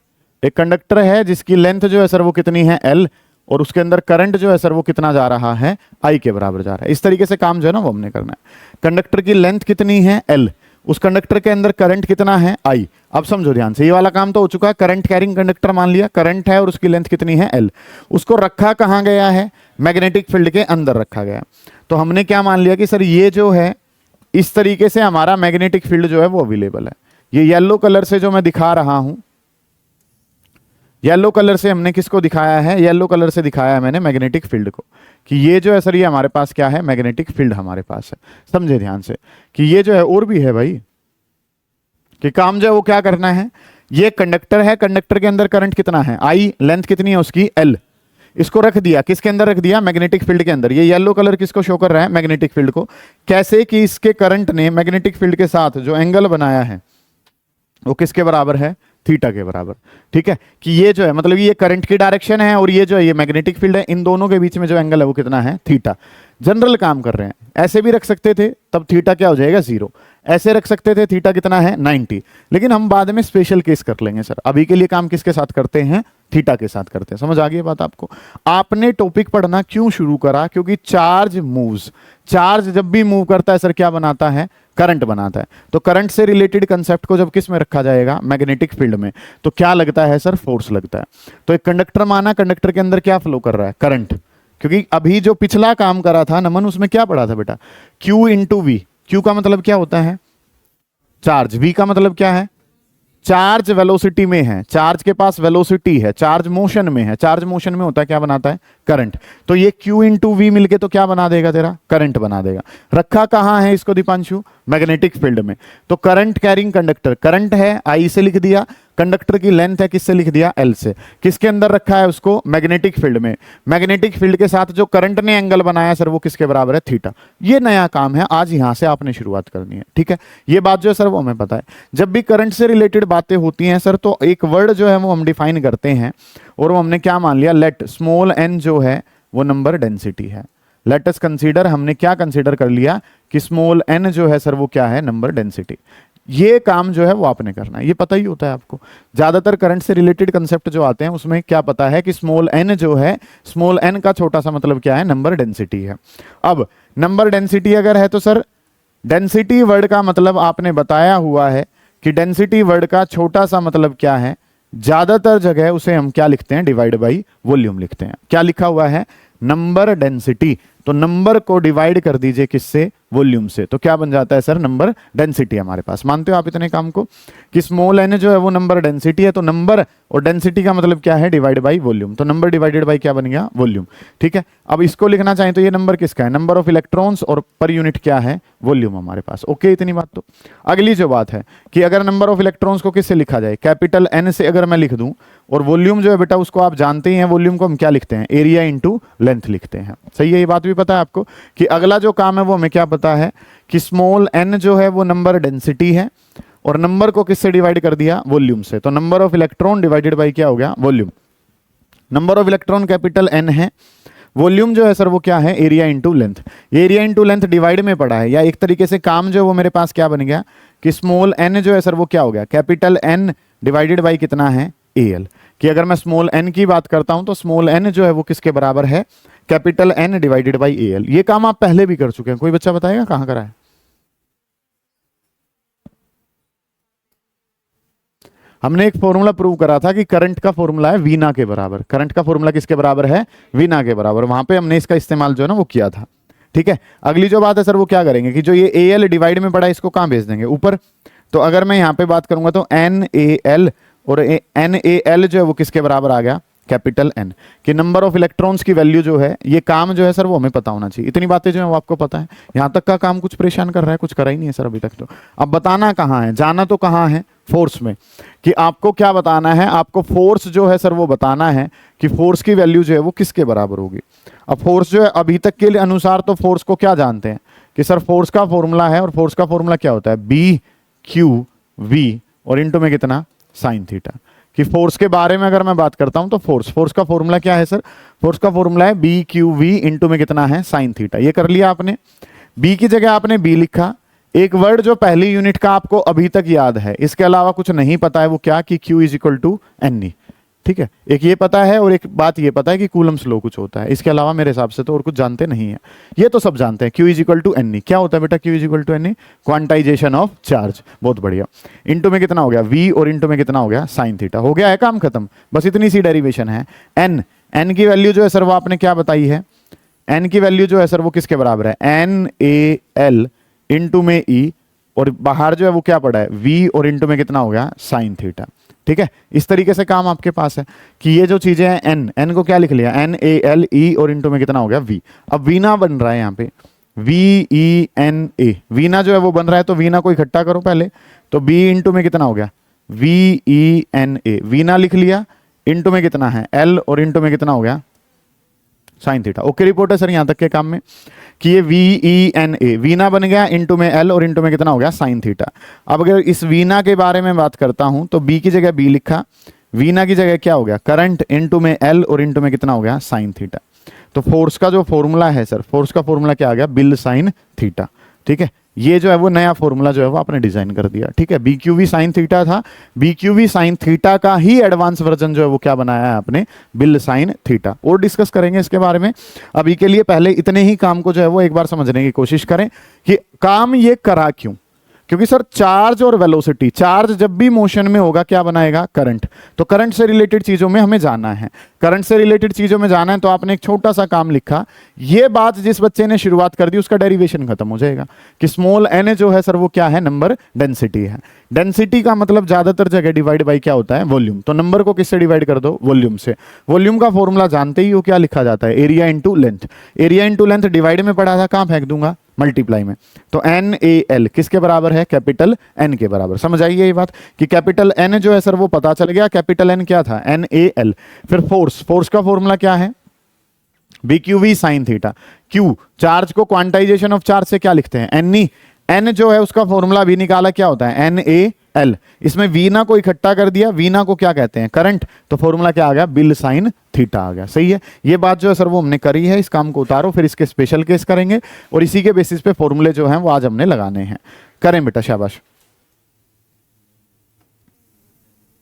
एक कंडक्टर है जिसकी लेंथ जो है सर वो कितनी है, एल, और उसके अंदर करंट जो है सर वो कितना जा रहा है, आई के बराबर जा रहा है। इस तरीके से काम जो है ना वो हमने करना है। कंडक्टर की लेंथ कितनी है, एल, उस कंडक्टर के अंदर करंट कितना है, आई। अब समझो ध्यान से, ये वाला काम तो हो चुका है, करंट कैरिंग कंडक्टर मान लिया, करंट है और उसकी लेंथ कितनी है, एल। उसको रखा कहां गया है, मैग्नेटिक फील्ड के अंदर रखा गया। तो हमने क्या मान लिया कि सर ये जो है इस तरीके से हमारा मैग्नेटिक फील्ड जो है वो अवेलेबल है। ये येलो कलर से जो मैं दिखा रहा हूं, येलो कलर से हमने किसको दिखाया है, येलो कलर से दिखाया है मैंने मैग्नेटिक फील्ड को, कि ये जो है सर ये हमारे पास क्या है, मैग्नेटिक फील्ड हमारे पास है। समझे ध्यान से कि ये जो है, और भी है भाई, कि काम जो है वो क्या करना है, ये कंडक्टर है, कंडक्टर के अंदर करंट कितना है, आई, लेंथ कितनी है उसकी, एल। इसको रख दिया, किसके अंदर रख दिया, मैग्नेटिक फील्ड के अंदर। ये येलो कलर किसको शो कर रहा है, मैग्नेटिक फील्ड को। कैसे कि इसके करंट ने मैग्नेटिक फील्ड के साथ जो एंगल बनाया है वो किसके बराबर है, थीटा के बराबर। ठीक है, कि ये जो है मतलब ये करंट की डायरेक्शन है और ये जो है ये मैग्नेटिक फील्ड है, इन दोनों के बीच में जो एंगल है वो कितना है, थीटा। जनरल काम कर रहे हैं, ऐसे भी रख सकते थे, तब थीटा क्या हो जाएगा, 0। ऐसे रख सकते थे, थीटा कितना है, 90। लेकिन हम बाद में स्पेशल केस कर लेंगे सर, अभी के लिए काम किसके साथ करते हैं, थीटा के साथ करते हैं। समझ आ गई बात आपको। आपने टॉपिक पढ़ना क्यों शुरू करा, क्योंकि चार्ज मूव्स, चार्ज जब भी मूव करता है सर क्या बनाता है, करंट बनाता है। तो करंट से रिलेटेड कंसेप्ट को जब किस में रखा जाएगा, मैग्नेटिक फील्ड में, तो क्या लगता है सर, फोर्स लगता है। तो एक कंडक्टर माना, कंडक्टर के अंदर क्या फ्लो कर रहा है, करंट। क्योंकि अभी जो पिछला काम करा था नमन, उसमें क्या पढ़ा था बेटा, Q इंटू वी। क्यू का मतलब क्या होता है, चार्ज, वी का मतलब क्या है, चार्ज वेलोसिटी में है, चार्ज के पास वेलोसिटी है, चार्ज मोशन में है, चार्ज मोशन में होता है क्या बनाता है, करंट। तो ये Q इंटू वी मिलके तो क्या बना देगा तेरा, करंट बना देगा। रखा कहां है इसको दीपांशु, मैग्नेटिक फील्ड में। तो करंट कैरिंग कंडक्टर, करंट है I से लिख दिया, कंडक्टर की लेंथ है किससे लिख दिया, L से। किसके अंदर रखा है उसको, मैग्नेटिक फील्ड में। मैग्नेटिक फील्ड के साथ जो करंट ने एंगल बनाया सर वो किसके बराबर है, थीटा। ये नया काम है, आज यहां से आपने शुरुआत करनी है, ठीक है। ये बात जो है सर वो हमें पता है। जब भी करंट से रिलेटेड बातें होती हैं सर तो एक वर्ड जो है वो हम डिफाइन करते हैं, और वो हमने क्या मान लिया, लेट स्मॉल n जो है वो नंबर डेंसिटी है। लेट अस कंसीडर, हमने क्या कंसीडर कर लिया कि स्मॉल n जो है सर वो क्या है, नंबर डेंसिटी। ये काम जो है वो आपने करना है, ये पता ही होता है आपको। ज्यादातर करंट से रिलेटेड कंसेप्ट जो आते हैं उसमें क्या पता है कि स्मॉल n जो है, स्मॉल n का छोटा सा मतलब क्या है, नंबर डेंसिटी है। अब नंबर डेंसिटी अगर है तो सर डेंसिटी वर्ड का मतलब आपने बताया हुआ है कि डेंसिटी वर्ड का छोटा सा मतलब क्या है, ज्यादातर जगह उसे हम क्या लिखते हैं, डिवाइड बाई वॉल्यूम लिखते हैं। क्या लिखा हुआ है, नंबर डेंसिटी। तो नंबर को डिवाइड कर दीजिए किससे, वॉल्यूम से, तो क्या बन जाता है सर, नंबर डेंसिटी हमारे पास। मानते हो आप इतने काम को कि स्मॉल n जो है वो नंबर डेंसिटी है, तो नंबर और डेंसिटी का मतलब क्या है, डिवाइड बाई वॉल्यूम। तो नंबर डिवाइडेड बाई क्या बन गया, वॉल्यूम, ठीक है। अब इसको लिखना चाहें तो ये नंबर किसका है, नंबर ऑफ इलेक्ट्रॉन्स, और पर यूनिट क्या है, वॉल्यूम हमारे पास। ओके, इतनी बात। तो अगली जो बात है कि अगर नंबर ऑफ इलेक्ट्रॉन्स को किससे लिखा जाए, कैपिटल N से अगर मैं लिख दूं, और वॉल्यूम जो है बेटा उसको आप जानते ही हैं, वॉल्यूम को हम क्या लिखते हैं, एरिया इंटू लेंथ लिखते हैं। सही है, ये बात भी पता है आपको कि अगला जो काम है वो हमें क्या पता है कि स्मॉल n जो है वो नंबर डेंसिटी है, और नंबर को किससे डिवाइड कर दिया, वॉल्यूम से। तो number of electron divided by क्या हो गया, volume. Number of electron capital N है, वॉल्यूम जो है सर वो क्या है, area into length. Area into length divide में पड़ा है, या एक तरीके से काम जो है वो मेरे पास क्या बन गया कि स्मॉल n जो है सर वो क्या हो गया, कैपिटल N डिवाइडेड बाई कितना है, AL। कि अगर मैं स्मॉल n की बात करता हूं तो स्मॉल n जो है वो किसके बराबर है, capital N divided by AL। ये काम आप पहले भी कर चुके हैं, कोई बच्चा बताएगा कहां करा है। हमने एक फॉर्मूला प्रूव करा था कि करंट का फॉर्मूला है वीना के बराबर। करंट का फॉर्मूला किसके बराबर है, वीना के बराबर। वहां पे हमने इसका इस्तेमाल जो है ना वो किया था, ठीक है। अगली जो बात है सर वो क्या करेंगे कि जो ये AL डिवाइड में पड़ा है इसको कहां भेज देंगे, ऊपर। तो अगर मैं यहां पे बात करूंगा तो NaL, और NaL जो है वो किसके बराबर आ गया, कैपिटल N। कि नंबर ऑफ इलेक्ट्रॉन्स की वैल्यू जो है, ये काम जो है सर वो हमें पता होना चाहिए। इतनी बातें जो है वो आपको पता है। यहां तक का काम कुछ परेशान कर रहा है, कुछ करा ही नहीं है सर अभी तक। तो अब बताना कहाँ है, जाना तो कहाँ है, फोर्स में। कि आपको क्या बताना है, आपको फोर्स जो है सर वो बताना है कि फोर्स की वैल्यू जो है वो किसके बराबर होगी। अब फोर्स जो है अभी तक के लिए अनुसार तो फोर्स को क्या जानते हैं कि सर फोर्स का फॉर्मूला है, और फोर्स का फॉर्मूला क्या होता है, BQV, और इंटू में कितना, साइन थीटा। कि फोर्स के बारे में अगर मैं बात करता हूं तो फोर्स का फॉर्मूला क्या है सर, फोर्स का फॉर्मूला है BQV, इंटू में कितना है, साइन थीटा। ये कर लिया आपने। B की जगह आपने B लिखा। एक वर्ड जो पहली यूनिट का आपको अभी तक याद है, इसके अलावा कुछ नहीं पता है, वो क्या कि Q is equal to NE, ठीक है। एक ये पता है, और एक बात ये पता है कि कूलम्स लॉ कुछ होता है। इसके अलावा मेरे हिसाब से तो और कुछ जानते नहीं है। ये तो सब जानते हैं, Q is equal to NE। क्या होता है बेटा Q is equal to NE, quantization of charge. बहुत बढ़िया। इंटू में कितना हो गया V, और इंटू में कितना हो गया, साइन थीटा। हो गया है काम खत्म, बस इतनी सी डेरिवेशन है। N की वैल्यू जो है सर वो आपने क्या बताई है, N की वैल्यू जो है सर वो किसके बराबर है, NaL इंटू में E, और बाहर जो है वो क्या पड़ा है, V, और इंटू में कितना हो गया, साइन थीटा। ठीक है, इस तरीके से काम आपके पास है कि ये जो चीजें हैं, n को क्या लिख लिया, NaLE, और इंटू में कितना हो गया, V। अब वीना बन रहा है यहाँ पे, VENA, वीना जो है वो बन रहा है, तो वीना को इकट्ठा करो पहले। तो B इंटू में कितना हो गया, VENA, वीना लिख लिया। इंटू में कितना है, L, और इंटू में कितना हो गया, साइन थीटा। ओके रिपोर्ट है सर यहाँ तक के काम में कि ये VENA, वीना बन गया, इंटू में L, और इंटू में कितना हो गया, साइन थीटा। अब अगर इस वीना के बारे में बात करता हूं तो B की जगह B लिखा, वीना की जगह क्या हो गया, करंट, इंटू में L, और इंटू में कितना हो गया, साइन थीटा। तो फोर्स का जो फॉर्मूला है सर, फोर्स का फॉर्मूला क्या आ गया, बिल साइन थीटा। ठीक है, ये जो है वो नया फॉर्मूला जो है वो आपने डिजाइन कर दिया। ठीक है, BQV साइन थीटा था, BQV साइन थीटा का ही एडवांस वर्जन जो है वो क्या बनाया है आपने, बिल साइन थीटा। और डिस्कस करेंगे इसके बारे में। अभी के लिए पहले इतने ही काम को जो है वो एक बार समझने की कोशिश करें कि काम ये करा क्यों, क्योंकि सर चार्ज और वेलोसिटी, चार्ज जब भी मोशन में होगा क्या बनाएगा, करंट। तो करंट से रिलेटेड चीजों में हमें जाना है, करंट से रिलेटेड चीजों में जाना है, तो आपने एक छोटा सा काम लिखा, ये बात जिस बच्चे ने शुरुआत कर दी उसका डेरिवेशन खत्म हो जाएगा कि स्मॉल एन जो है सर वो क्या है, नंबर डेंसिटी है। डेंसिटी का मतलब ज्यादातर जगह डिवाइड बाई क्या होता है, वॉल्यूम। तो नंबर को किससे डिवाइड कर दो, वॉल्यूम से। वॉल्यूम का फॉर्मूला जानते ही हो, क्या लिखा जाता है, area into length. Area into length divide में पढ़ा था, कहां फेंक दूंगा, मल्टीप्लाई में। तो एन ए एल किसके बराबर है, कैपिटल एन के बराबर। समझ आइए ये बात कि कैपिटल एन जो है सर वो पता चल गया, कैपिटल एन क्या था, एन ए एल। फिर फोर्स, फोर्स का फॉर्मूला क्या है, B Q V sine theta. Q, charge को क्वांटाइजेशन ऑफ चार्ज से क्या लिखते हैं, एन ई। एन जो है उसका फॉर्मूला भी निकाला, क्या होता है, एन ए एल। इसमें वीना को इकट्ठा कर दिया, वीना को क्या कहते हैं, करंट। तो फॉर्मूला क्या आ गया, बिल साइन थीटा आ गया। सही है, ये बात जो है सर वो हमने करी है, इस काम को उतारो, फिर इसके स्पेशल केस करेंगे और इसी के बेसिस पे फॉर्मूले जो हैं वो आज हमने लगाने हैं। करें बेटा, शाबाश।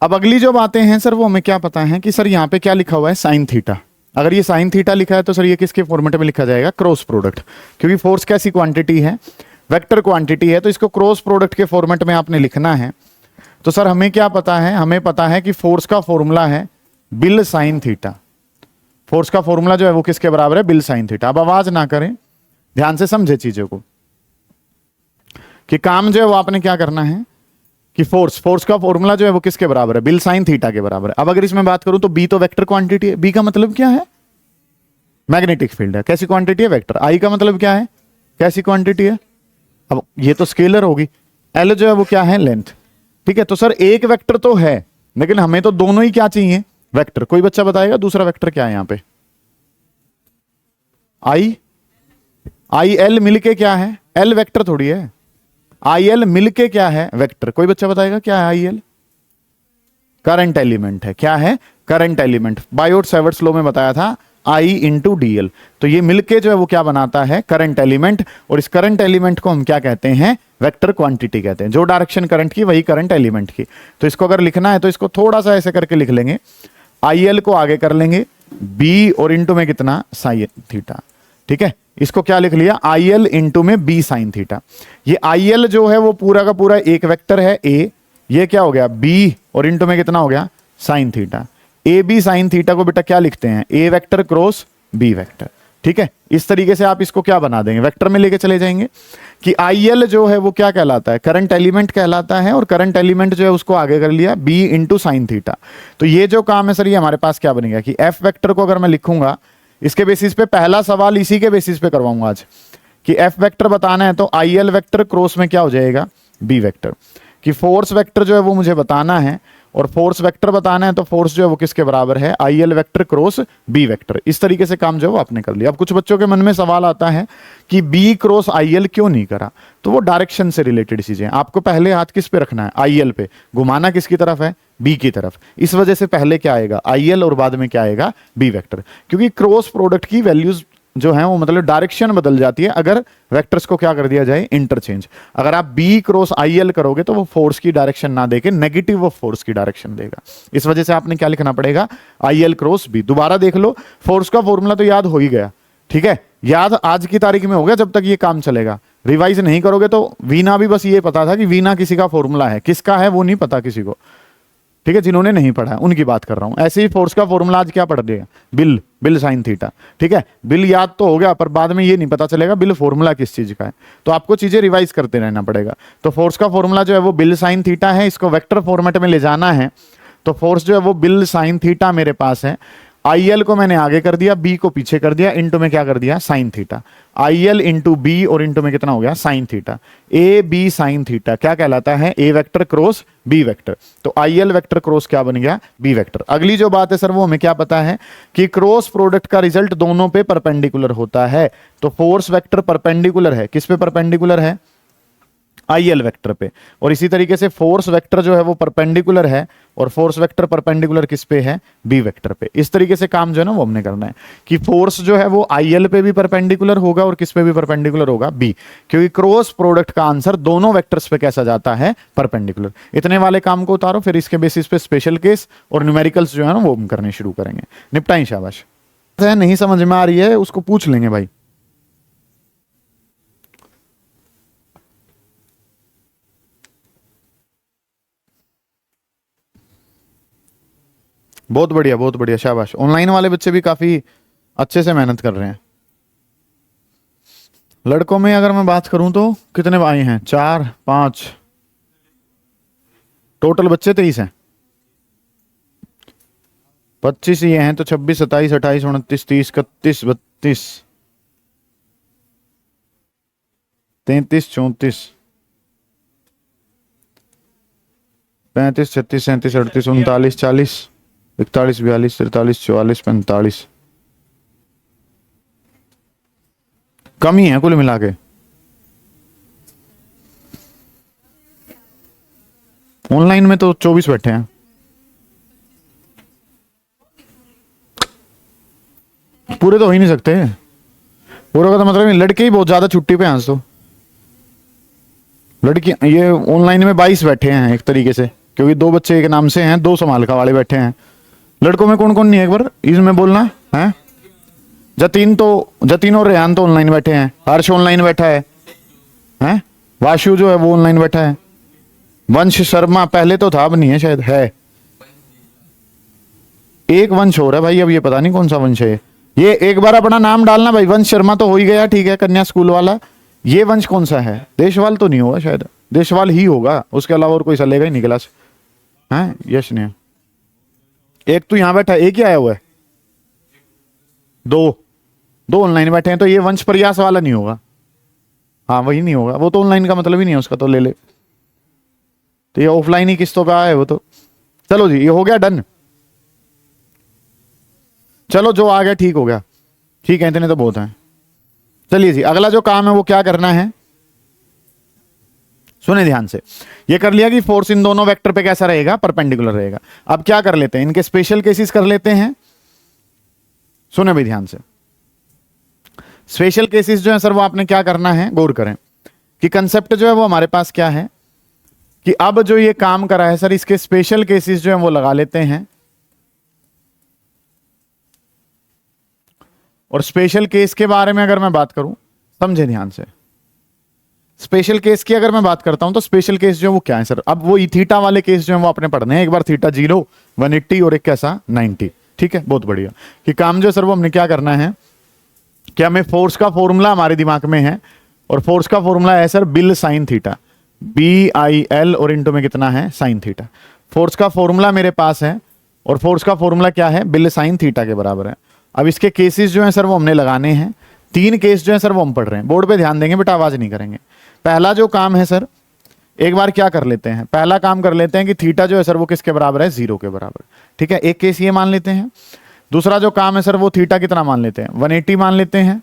अब अगली जो बातें हैं सर वो हमें क्या पता है कि सर यहाँ पे क्या लिखा हुआ है, साइन थीटा। अगर ये साइन थीटा लिखा है तो सर ये किसके फॉर्मेट में लिखा जाएगा, क्रॉस प्रोडक्ट। क्योंकि फोर्स कैसी क्वांटिटी है, वेक्टर क्वांटिटी है, तो इसको क्रॉस प्रोडक्ट के फॉर्मेट में आपने लिखना है। तो सर हमें क्या पता है, हमें पता है कि फोर्स का फॉर्मूला है बिल साइन थीटा। फोर्स का फॉर्मूला जो है वो किसके बराबर है, बिल साइन थीटा। अब आवाज ना करें, ध्यान से समझे चीजों को कि काम जो है वो आपने क्या करना है कि फोर्स का फॉर्मूला जो है वो किसके बराबर है, बिल साइन थीटा के बराबर है। अब अगर इसमें बात करूं तो बी तो वेक्टर क्वांटिटी है, बी का मतलब क्या है, मैग्नेटिक फील्ड है। कैसी क्वांटिटी है, वेक्टर। आई का मतलब क्या है, कैसी क्वांटिटी है, अब ये तो स्केलर होगी। एल जो है वो क्या है, लेंथ। ठीक है, तो सर एक वेक्टर तो है लेकिन हमें तो दोनों ही क्या चाहिए, वेक्टर। कोई बच्चा बताएगा दूसरा वेक्टर क्या है यहां पे, आई एल मिलके क्या है, एल वेक्टर थोड़ी है, आई एल मिलके क्या है, वेक्टर। कोई बच्चा बताएगा क्या है आई एल, करंट एलिमेंट है। क्या है, current element. Biot Savart's law में बताया था आई इंटू डी एल। तो ये मिलके जो है वो क्या बनाता है, करंट एलिमेंट। और इस करंट एलिमेंट को हम क्या कहते हैं, वेक्टर क्वांटिटी कहते हैं। जो डायरेक्शन करंट की वही करंट एलिमेंट की। तो इसको अगर लिखना है तो इसको थोड़ा सा ऐसे करके लिख लेंगे, आई एल को आगे कर लेंगे बी और इंटू में कितना, साइन थीटा। ठीक है, इसको क्या लिख लिया, आई एल इंटू में बी साइन थीटा। ये आई एल जो है वो पूरा का पूरा एक वेक्टर है ए, ये क्या हो गया बी और इंटू में कितना हो गया, sine theta. A B sine theta को बेटा क्या लिखते हैं, A vector cross B vector. ठीक है, इस तरीके से आप इसको क्या बना देंगे, वेक्टर में लेके चले जाएंगे कि आई एल जो है वो क्या कहलाता है, करंट एलिमेंट कहलाता है। और करंट एलिमेंट जो है उसको आगे कर लिया बी इंटू साइन थीटा। तो ये जो काम है सर ये हमारे पास क्या बनेगा कि एफ वेक्टर को अगर मैं लिखूंगा, इसके बेसिस पे पहला सवाल इसी के बेसिस पे करवाऊंगा आज कि एफ वेक्टर बताना है तो आई एल वेक्टर क्रॉस में क्या हो जाएगा, बी वेक्टर। कि फोर्स वेक्टर जो है वो मुझे बताना है और फोर्स वेक्टर बताना है तो फोर्स जो है वो किसके बराबर है, I L vector cross B vector. इस तरीके से काम जो है वो आपने कर लिया। अब कुछ बच्चों के मन में सवाल आता है कि बी क्रॉस आई एल क्यों नहीं करा, तो वो डायरेक्शन से रिलेटेड चीजें। आपको पहले हाथ किस पे रखना है, आई एल पे, घुमाना किसकी तरफ है, बी की तरफ। इस वजह से पहले क्या आएगा, आई एल और बाद में क्या आएगा, बी वेक्टर। क्योंकि क्रॉस प्रोडक्ट की वैल्यूज जो है वो मतलब डायरेक्शन बदल जाती है अगर वेक्टर्स को क्या कर दिया जाए, इंटरचेंज। अगर आप बी क्रॉस आई एल करोगे तो वो फोर्स की डायरेक्शन ना देके नेगेटिव ऑफ फोर्स की डायरेक्शन देगा। इस वजह से आपने क्या लिखना पड़ेगा, आई एल क्रॉस बी। दोबारा देख लो, फोर्स का फॉर्मूला तो याद हो ही गया। ठीक है, याद आज की तारीख में हो गया, जब तक ये काम चलेगा। रिवाइज नहीं करोगे तो वीना भी बस ये पता था कि वीना किसी का फॉर्मूला है, किसका है वो नहीं पता किसी को। ठीक है, जिन्होंने नहीं पढ़ा है उनकी बात कर रहा हूं। ऐसे ही फोर्स का फॉर्मूला आज क्या पढ़ दिया, बिल साइन थीटा। ठीक है, बिल याद तो हो गया पर बाद में ये नहीं पता चलेगा बिल फॉर्मूला किस चीज का है, तो आपको चीजें रिवाइज करते रहना पड़ेगा। तो फोर्स का फॉर्मूला जो है वो बिल साइन थीटा है, इसको वेक्टर फॉर्मेट में ले जाना है। तो फोर्स जो है वो बिल साइन थीटा मेरे पास है। आई एल को मैंने आगे कर दिया, बी को पीछे कर दिया, इंटू में क्या कर दिया, sine theta. I L into B और इंटू में कितना हो गया, sine theta. A B sine theta क्या कहलाता है, A vector cross B vector. तो आई एल वेक्टर क्रॉस क्या बन गया, बी वेक्टर। अगली जो बात है सर वो हमें क्या पता है कि क्रॉस प्रोडक्ट का रिजल्ट दोनों पे परपेंडिकुलर होता है। तो फोर्स वेक्टर परपेंडिकुलर है, किस पे परपेंडिकुलर है, आई एल वेक्टर पे। और इसी तरीके से फोर्स वेक्टर जो है वो परपेंडिकुलर है और फोर्स वेक्टर परपेंडिकुलर किस पे है, बी वेक्टर पे। इस तरीके से काम जो है ना वो हमने करना है कि फोर्स जो है वो आई एल पे भी परपेंडिकुलर होगा और किस पे भी परपेंडिकुलर होगा, बी। क्योंकि क्रॉस प्रोडक्ट का आंसर दोनों वेक्टर्स पे कैसा जाता है, परपेंडिकुलर। इतने वाले काम को उतारो, फिर इसके बेसिस पे स्पेशल केस और न्यूमेरिकल्स जो है ना वो हम करने शुरू करेंगे। निपटाई, शाबाश। नहीं समझ में आ रही है उसको पूछ लेंगे भाई। बहुत बढ़िया, बहुत बढ़िया, शाबाश। ऑनलाइन वाले बच्चे भी काफी अच्छे से मेहनत कर रहे हैं। लड़कों में अगर मैं बात करूं तो कितने भाई हैं? 4 5, टोटल बच्चे 23 हैं। 25 ये हैं तो 26 27 28 29 30 31 32 33 34 35 36 37 38 39 40 41 42 43 44 45 कम ही है कुल मिला के। ऑनलाइन में तो 24 बैठे हैं। पूरे तो हो ही नहीं सकते। पूरा का तो मतलब लड़के ही बहुत ज्यादा छुट्टी पे हैं आज तो। लड़की ये ऑनलाइन में 22 बैठे हैं एक तरीके से, क्योंकि 2 बच्चे एक नाम से हैं, 2 समालका वाले बैठे हैं। लड़कों में कौन कौन नहीं है एक बार इसमें बोलना है? जतीन और रेहान तो ऑनलाइन बैठे हैं। हर्ष ऑनलाइन बैठा है? वाशु जो है वो ऑनलाइन बैठा है। वंश शर्मा पहले तो था, अब नहीं है शायद, है एक वंश हो रहा है भाई, अब ये पता नहीं कौन सा वंश है। ये एक बार अपना नाम डालना भाई। वंश शर्मा तो हो ही गया, ठीक है, कन्या स्कूल वाला। ये वंश कौन सा है? देशवाल तो नहीं होगा शायद, देशवाल ही होगा, उसके अलावा और कोई चलेगा ही नहीं क्लास है। यश ने एक तो यहां बैठा, एक ही आया हुआ है, 2 ऑनलाइन बैठे हैं, तो ये वंश प्रयास वाला नहीं होगा। हाँ वही नहीं होगा, वो तो ऑनलाइन का मतलब ही नहीं है उसका, तो ले ले। तो ये ऑफलाइन ही किस्तों पे आया है वो तो। चलो जी, ये हो गया डन। चलो जो आ गया ठीक हो गया, ठीक है, इतने तो बहुत हैं। चलिए जी, अगला जो काम है वो क्या करना है, सुने ध्यान से। ये कर लिया कि फोर्स इन दोनों वेक्टर पे कैसा रहेगा, परपेंडिकुलर रहेगा। अब क्या कर लेते हैं, इनके स्पेशल केसेस कर लेते हैं। सुने भाई ध्यान से। स्पेशल केसेस जो है सर वो आपने क्या करना है, गौर करें कि कंसेप्ट जो है वो हमारे पास क्या है कि अब जो ये काम करा है सर, इसके स्पेशल केसेस जो है वो लगा लेते हैं। और स्पेशल केस के बारे में अगर मैं बात करूं, समझे ध्यान से, स्पेशल केस की अगर मैं बात करता हूं तो स्पेशल केस जो है वो क्या है सर, अब वो थीटा वाले केस जो है वो आपने पढ़ने हैं। एक बार थीटा 0 180 और एक कैसा 90, ठीक है, बहुत बढ़िया। कि काम जो सर वो हमने क्या करना है कि हमें फोर्स का फॉर्मूला हमारे दिमाग में है, और फोर्स का फॉर्मूला है sir bill sine theta, BIL और इंटू में कितना है साइन थीटा। फोर्स का फॉर्मूला मेरे पास है, और फोर्स का फॉर्मूला क्या है, बिल साइन थीटा के बराबर है। अब इसके केसेस जो हैं सर वो हमने लगाने हैं। 3 केस जो है सर वो हम पढ़ रहे हैं, बोर्ड पे ध्यान देंगे बेटा, आवाज नहीं करेंगे। पहला जो काम है सर, एक बार क्या कर लेते हैं, पहला काम कर लेते हैं कि थीटा जो है सर वो किसके बराबर है, 0 के बराबर, ठीक है। एक केस ये मान लेते हैं। दूसरा जो काम है सर वो थीटा कितना मान लेते हैं, 180 मान लेते हैं।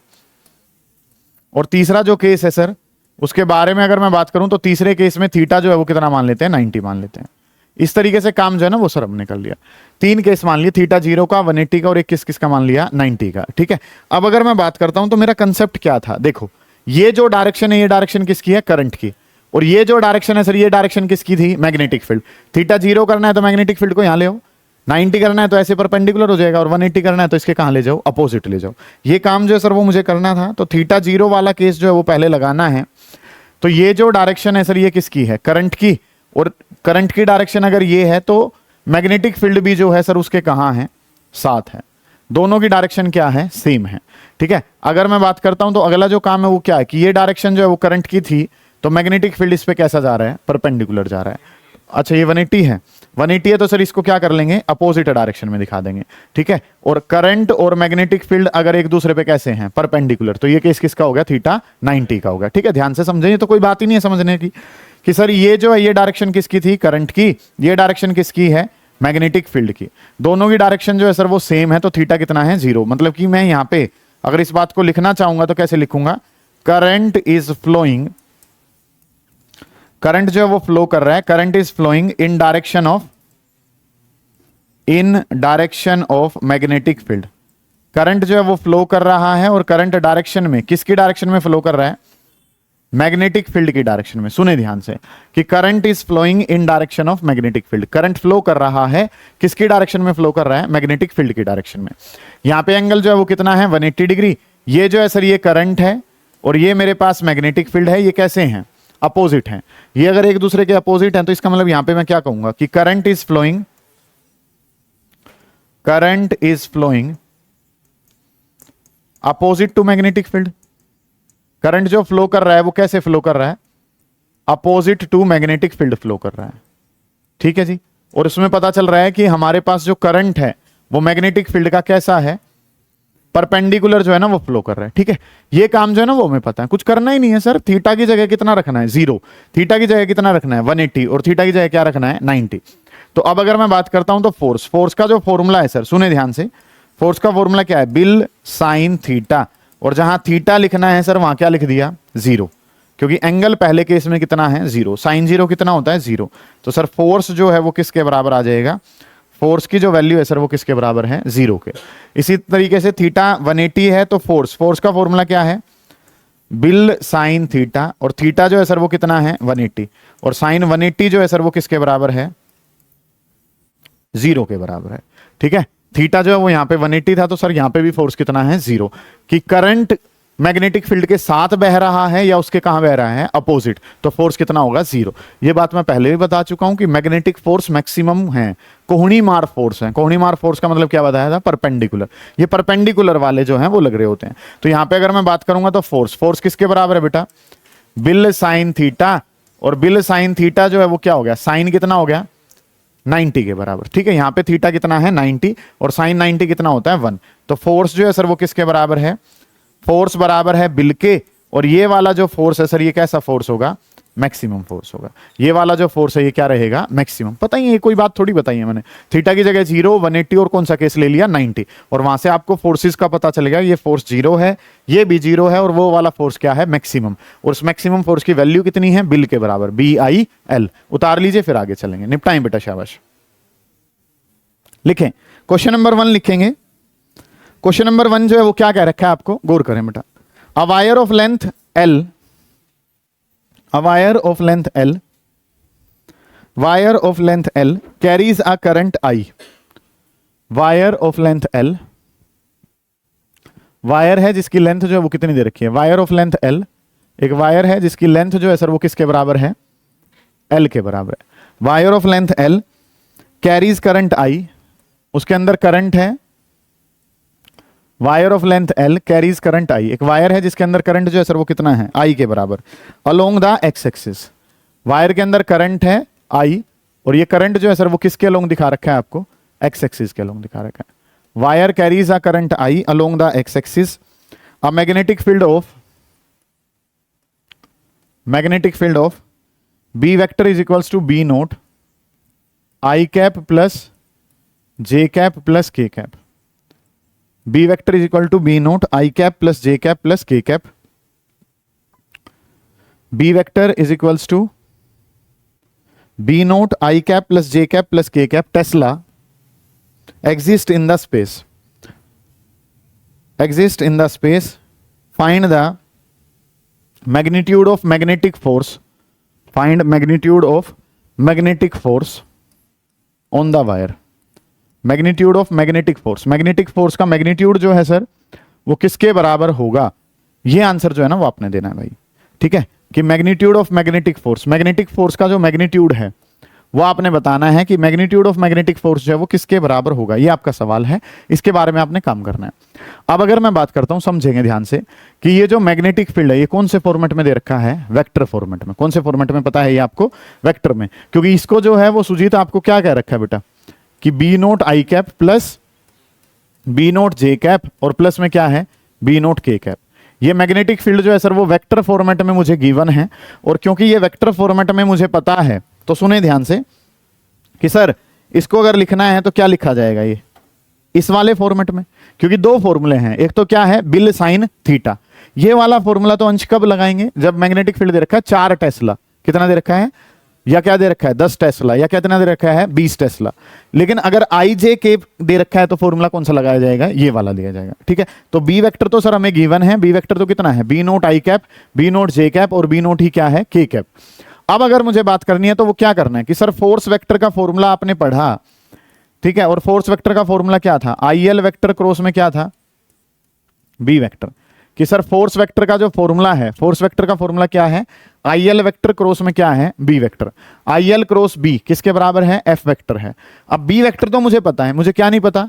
और तीसरा जो केस है सर उसके बारे में अगर मैं बात करूं तो तीसरे केस में थीटा जो है वो कितना मान लेते हैं, 90 मान लेते हैं। इस तरीके से काम जो है ना वो सर हमने कर लिया। 3 केस मान लिए, थीटा 0 का, 180 का, और एक किसका मान लिया, 90 का, ठीक है। अब अगर मैं बात करता हूं तो मेरा कंसेप्ट क्या था, देखो ये जो डायरेक्शन है ये डायरेक्शन किसकी है, करंट की। और ये जो डायरेक्शन है सर ये डायरेक्शन किसकी थी, मैग्नेटिक फील्ड। थीटा 0 करना है तो मैग्नेटिक फील्ड को यहां ले आओ, 90 करना है तो ऐसे परपेंडिकुलर हो जाएगा, और 180 करना है तो इसके कहां ले जाओ, अपोजिट ले जाओ। ये काम जो है सर वो मुझे करना था। तो थीटा 0 वाला केस जो है वो पहले लगाना है। तो ये जो डायरेक्शन है सर ये किसकी है, करंट की। और करंट की डायरेक्शन अगर ये है तो मैग्नेटिक फील्ड भी जो है सर उसके कहां है, साथ है। दोनों की डायरेक्शन क्या है, सेम है, ठीक है। अगर मैं बात करता हूं तो अगला जो काम है वो क्या है कि ये डायरेक्शन जो है वो करंट की थी, तो मैग्नेटिक फील्ड इस पे कैसा जा रहा है, परपेंडिकुलर जा रहा है। अच्छा ये 180 है, 180 है तो सर इसको क्या कर लेंगे, अपोजिट डायरेक्शन में दिखा देंगे, ठीक है। और करंट और मैग्नेटिक फील्ड अगर एक दूसरे पे कैसे हैं, परपेंडिकुलर, तो ये केस किसका हो गया, थीटा 90 का हो गया, ठीक है। ध्यान से समझें, तो कोई बात ही नहीं है समझने की कि सर ये जो है ये डायरेक्शन किसकी थी, करंट की, ये डायरेक्शन किसकी है, मैग्नेटिक फील्ड की। दोनों की डायरेक्शन जो है सर वो सेम है, तो थीटा कितना है, 0। मतलब कि मैं यहां पे अगर इस बात को लिखना चाहूंगा तो कैसे लिखूंगा, करंट इज फ्लोइंग, करंट जो है वो फ्लो कर रहा है, current is flowing in direction of magnetic field. Current जो है वो फ्लो कर रहा है, और करंट डायरेक्शन में, किसकी डायरेक्शन में फ्लो कर रहा है, मैग्नेटिक फील्ड की डायरेक्शन में। सुने ध्यान से कि current is flowing in direction of magnetic field. Current flow कर रहा है, किसकी डायरेक्शन में फ्लो कर रहा है, मैग्नेटिक फील्ड की डायरेक्शन में। यहां पे एंगल जो है वो कितना है, 180 डिग्री। ये जो है सर ये करंट है, और ये मेरे पास मैग्नेटिक फील्ड है। ये कैसे हैं, अपोजिट हैं। ये अगर एक दूसरे के अपोजिट हैं तो इसका मतलब यहां पे मैं क्या कहूंगा कि current is flowing current is flowing opposite to magnetic field. Current जो फ्लो कर रहा है वो कैसे फ्लो कर रहा है? Opposite to magnetic field flow कर रहा है। ठीक है जी। और इसमें पता चल रहा है कि हमारे पास जो करंट है वो मैग्नेटिक फील्ड का कैसा है? परपेंडिकुलर जो है ना वो फ्लो कर रहा है। ठीक है, ये काम जो है ना वो हमें पता है, कुछ करना ही नहीं है सर। थीटा की जगह कितना रखना है? 0। थीटा की जगह कितना रखना है? 180। और थीटा की जगह क्या रखना है? 90। तो अब अगर मैं बात करता हूं तो फोर्स का जो फॉर्मूला है सर, सुने ध्यान से, फोर्स का फॉर्मूला क्या है? BIL sine theta. और जहां थीटा लिखना है सर वहां क्या लिख दिया? 0, क्योंकि एंगल पहले केस में कितना है? 0। साइन 0 कितना होता है? 0। तो सर फोर्स जो है वो किसके बराबर आ जाएगा? फोर्स की जो वैल्यू है सर वो किसके बराबर है? 0 के। इसी तरीके से थीटा 180 है तो फोर्स का फॉर्मूला क्या है? BIL sine theta. और थीटा जो है सर वो कितना है? 180। और साइन 180 जो है सर वो किसके बराबर है? 0 के बराबर है। ठीक है, थीटा जो है वो यहां पे 180 था तो सर यहां पे भी फोर्स कितना है? 0। कि करंट मैग्नेटिक फील्ड के साथ बह रहा है या उसके कहां बह रहा है? अपोजिट। तो फोर्स कितना होगा? 0। ये बात मैं पहले भी बता चुका हूं कि मैग्नेटिक फोर्स मैक्सिमम है, कोहनी मार फोर्स है। कोहनी मार फोर्स का मतलब क्या बताया था? परपेंडिकुलर। ये परपेंडिकुलर वाले जो हैं वो लग रहे होते हैं। तो यहां पे अगर मैं बात करूंगा तो फोर्स किसके बराबर है बेटा? Bill sine theta. और बिल साइन थीटा जो है वो क्या हो गया? साइन कितना हो गया? 90 के बराबर। ठीक है, यहां पे थीटा कितना है? 90। और साइन 90 कितना होता है? 1। तो फोर्स जो है सर वो किसके बराबर है? फोर्स बराबर है बिल के। और ये वाला जो फोर्स है सर ये कैसा फोर्स होगा? मैक्सिमम फोर्स होगा। ये वाला जो फोर्स है ये क्या रहेगा? मैक्सिमम। पता ही है, कोई बात थोड़ी बताई है मैंने। थीटा की जगह 0, 180 और कौन सा केस ले लिया? 90। और वहां से आपको फोर्सेस का पता चलेगा, ये फोर्स 0 है, ये भी 0 है, और वो वाला फोर्स क्या है? मैक्सिमम। और उस मैक्सिमम फोर्स की वैल्यू कितनी है? बिल के बराबर, BIL। उतार लीजिए, फिर आगे चलेंगे। निपटाएं बेटा, शाबाश। लिखें, क्वेश्चन नंबर 1 लिखेंगे। क्वेश्चन नंबर 1 जो है वो क्या कह रखा है आपको? गौर करें बेटा। A wire of length L, a wire of length L, wire of length L carries a current I। Wire of length L, wire है जिसकी लेंथ जो है वो कितनी दे रखी है? वायर ऑफ लेंथ L, एक वायर है जिसकी लेंथ जो है सर वो किसके बराबर है? L के बराबर है। Wire of length L carries current I, उसके अंदर करंट है। Wire of length L carries current I, एक वायर है जिसके अंदर करंट जो है सर वो कितना है? I के बराबर, along the X axis. Wire के अंदर करंट है I, और ये करंट जो है सर वो किसके अलोंग दिखा रखा है आपको? एक्स एक्सिस के अलोंग दिखा रखा है। Wire carries a current I along the X axis. A magnetic field of B vector is equals to B naught I cap plus J cap plus K cap. B vector is equal to B naught I cap plus J cap plus K cap. B vector is equals to B naught I cap plus J cap plus K cap. Tesla exist in the space, exist in the space, find the magnitude of magnetic force, find magnitude of magnetic force on the wire। Magnitude of magnetic force, magnetic force का magnitude जो है sir वो किसके बराबर होगा? ये answer जो है ना वो आपने देना है भाई। ठीक है, कि magnitude of magnetic force, magnetic force का जो मैग्नीट्यूड है वो आपने बताना है कि मैग्नीट्यूड ऑफ मैग्नेटिक फोर्स जो है वो किसके बराबर होगा। ये आपका सवाल है, इसके बारे में आपने काम करना है। अब अगर मैं बात करता हूं, समझेंगे ध्यान से, कि ये जो मैग्नेटिक फील्ड है ये कौन से फॉर्मेट में दे रखा है? वेक्टर फॉर्मेट में। कौन से फॉर्मेट में पता है ये आपको? वेक्टर में। क्योंकि इसको जो है वो सुजीत आपको क्या कह रखा है बेटा? कि B naught I cap plus B note J cap और प्लस में क्या है? B note K cap. ये मैग्नेटिक फील्ड जो है सर वो वेक्टर फॉर्मेट में मुझे गिवन है। और क्योंकि ये वेक्टर फॉर्मेट में मुझे पता है तो सुने ध्यान से कि सर इसको अगर लिखना है तो क्या लिखा जाएगा? ये इस वाले फॉर्मेट में, क्योंकि दो फॉर्मूले हैं। एक तो क्या है? BIL sine theta. ये वाला फॉर्मूला तो अंश कब लगाएंगे? जब मैग्नेटिक फील्ड दे रखा है 4 टेस्ला। कितना दे रखा है? या क्या दे रखा है? 10 टेस्ला। या कितना दे रखा है? 20 टेस्ला। लेकिन अगर IJK दे रखा है तो फॉर्मूला कौन सा लगाया जाएगा? ये वाला लिया जाएगा। ठीक है, तो B वेक्टर तो सर हमें गिवन है। B वेक्टर तो कितना है? B naught I cap, B note J cap और B नोट ही क्या है? K cap. अब अगर मुझे बात करनी है तो वो क्या करना है कि सर फोर्स वेक्टर का फॉर्मूला आपने पढ़ा, ठीक है, और फोर्स वेक्टर का फॉर्मूला क्या था? IL वेक्टर क्रॉस में क्या था? B vector. कि सर फोर्स वेक्टर का जो फॉर्मूला है, फोर्स वेक्टर का फॉर्मूला क्या है? IL वेक्टर क्रॉस में क्या है? B vector. IL cross B किसके बराबर है? F वेक्टर है। अब B वेक्टर तो मुझे पता है, मुझे क्या नहीं पता?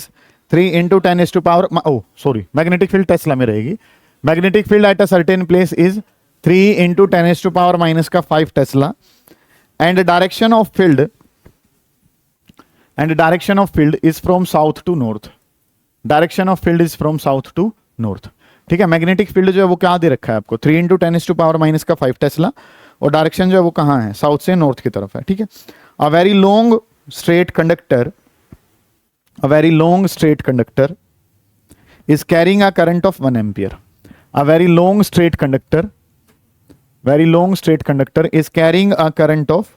Is 3 into 10⁻, magnetic field tesla में रहेगी। Magnetic field at a certain place is 3 into 10⁻⁻5 tesla, and direction of field is from south to north. Direction of field is from south to north. ठीक है, magnetic field जो है वो क्या दे रखा है आपको, 3 इंटू 10⁻⁻5 टेस्ला, और डायरेक्शन जो है वो कहाँ है, साउथ से नॉर्थ की तरफ है। ठीक है, a very long straight conductor is carrying a current of 1 ampere. A very long straight conductor is carrying a current of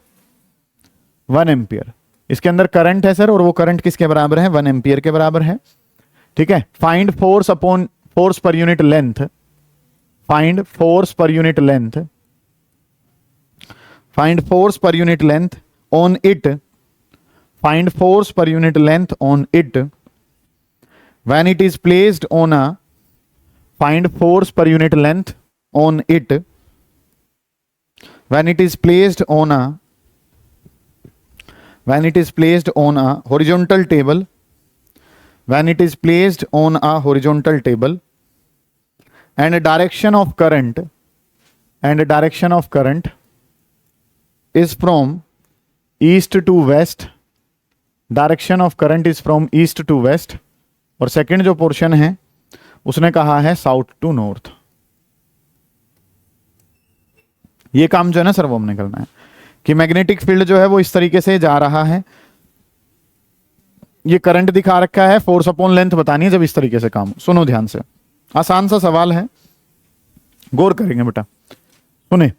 1 ampere. इसके अंदर करंट है सर, और वो करंट किसके बराबर है? 1 एम्पियर के बराबर है। ठीक है, find force upon force per unit length, find force per unit length, find force per unit length on it, find force per unit length on it when it is placed on a, find force per unit length on it when it is placed on a, when it is placed on a horizontal table, when it is placed on a horizontal table, and direction of current, and direction of current is from east to west, direction of current is from east to west, और second जो portion है उसने कहा है south to north. ये काम जो है ना सर वो हमने करना है कि मैग्नेटिक फील्ड जो है वो इस तरीके से जा रहा है, ये करंट दिखा रखा है, फोर्स अपॉन लेंथ बतानी है जब इस तरीके से काम। सुनो ध्यान से, आसान सा सवाल है, गौर करेंगे बेटा। सुने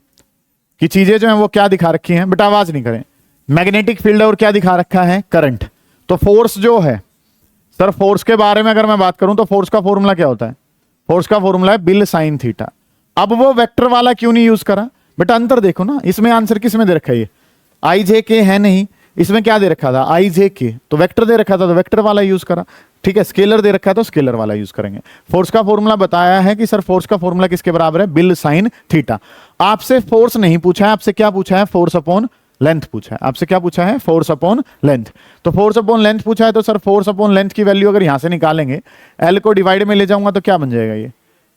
कि चीजें जो है वो क्या दिखा रखी हैं, बेटा आवाज नहीं करें। मैग्नेटिक फील्ड और क्या दिखा रखा है? करंट। तो फोर्स जो है सर, फोर्स के बारे में अगर मैं बात करूं तो फोर्स का फॉर्मूला क्या होता है? फोर्स का फॉर्मूला है बिल साइन थीटा। अब वो वेक्टर वाला क्यों नहीं यूज करा? बेटा अंतर देखो ना, इसमें आंसर किस में दे रखा है? ये आई जे के है नहीं, इसमें क्या दे रखा था? आई जे के। तो वेक्टर दे रखा था तो वेक्टर वाला यूज करा। ठीक है, स्केलर दे रखा है तो स्केलर वाला यूज करेंगे। फोर्स का फॉर्मूला बताया है कि सर फोर्स का फॉर्मूला किसके बराबर है? BIL sine theta. आपसे फोर्स नहीं पूछा है, आपसे क्या पूछा है? फोर्स अपॉन लेंथ पूछा है। आपसे क्या पूछा है? Force upon length. तो फोर्स अपॉन लेंथ पूछा है तो सर फोर्स अपॉन लेंथ की वैल्यू अगर यहां से निकालेंगे, एल को डिवाइड में ले जाऊंगा तो क्या बन जाएगा?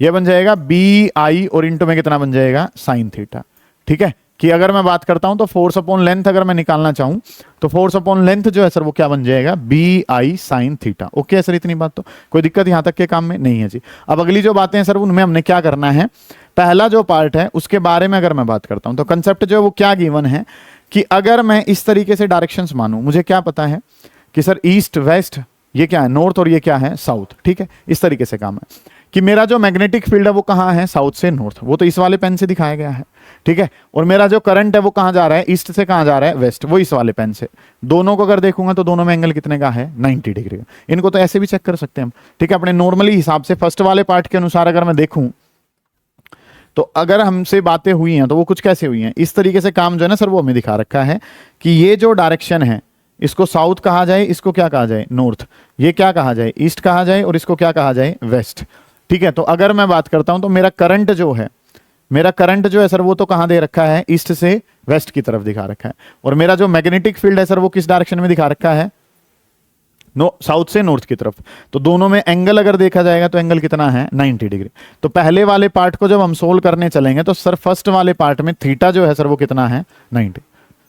ये बन जाएगा बी आई, और इंटू में कितना बन जाएगा? Sine theta. ठीक है, कि अगर मैं बात करता हूं तो फोर्स अपॉन लेंथ अगर मैं निकालना चाहूं तो फोर्स अपॉन लेंथ जो है सर वो क्या बन जाएगा? B I sine theta. Okay sir, इतनी बात तो कोई दिक्कत यहां तक के काम में नहीं है जी। अब अगली जो बातें हैं सर उनमें हमने क्या करना है, पहला जो पार्ट है उसके बारे में अगर मैं बात करता हूं तो कंसेप्ट जो है वो क्या गिवन है कि अगर मैं इस तरीके से डायरेक्शंस मानूं, मुझे क्या पता है कि सर ईस्ट वेस्ट, ये क्या है? नॉर्थ, और ये क्या है? साउथ। ठीक है, इस तरीके से काम है कि मेरा जो मैग्नेटिक फील्ड है वो कहाँ है? साउथ से नॉर्थ। वो तो इस वाले पेन से दिखाया गया है। ठीक है, और मेरा जो करंट है वो कहाँ जा रहा है? ईस्ट से कहाँ जा रहा है? वेस्ट। वो इस वाले पेन से। दोनों को अगर देखूंगा तो दोनों में एंगल कितने का है? 90 डिग्री का। इनको तो ऐसे भी चेक कर सकते हैं हम। ठीक है, अपने नॉर्मली हिसाब से फर्स्ट वाले पार्ट के अनुसार अगर मैं देखूं तो अगर हमसे बातें हुई हैं तो वो कुछ कैसे हुई हैं? इस तरीके से काम जो है ना सर वो हमें दिखा रखा है कि ये जो डायरेक्शन है इसको साउथ कहा जाए, इसको क्या कहा जाए? नॉर्थ। ये क्या कहा जाए? ईस्ट कहा जाए, और इसको क्या कहा जाए? वेस्ट। ठीक है, तो अगर मैं बात करता हूं तो मेरा करंट जो है, मेरा करंट जो है सर वो तो कहां दे रखा है? ईस्ट से वेस्ट की तरफ दिखा रखा है। और मेरा जो मैग्नेटिक फील्ड है सर वो किस डायरेक्शन में दिखा रखा है? साउथ से नॉर्थ की तरफ। तो दोनों में एंगल अगर देखा जाएगा तो एंगल कितना है? 90 डिग्री। तो पहले वाले पार्ट को जब हम सोल्व करने चलेंगे तो सर फर्स्ट वाले पार्ट में थीटा जो है सर वो कितना है? 90।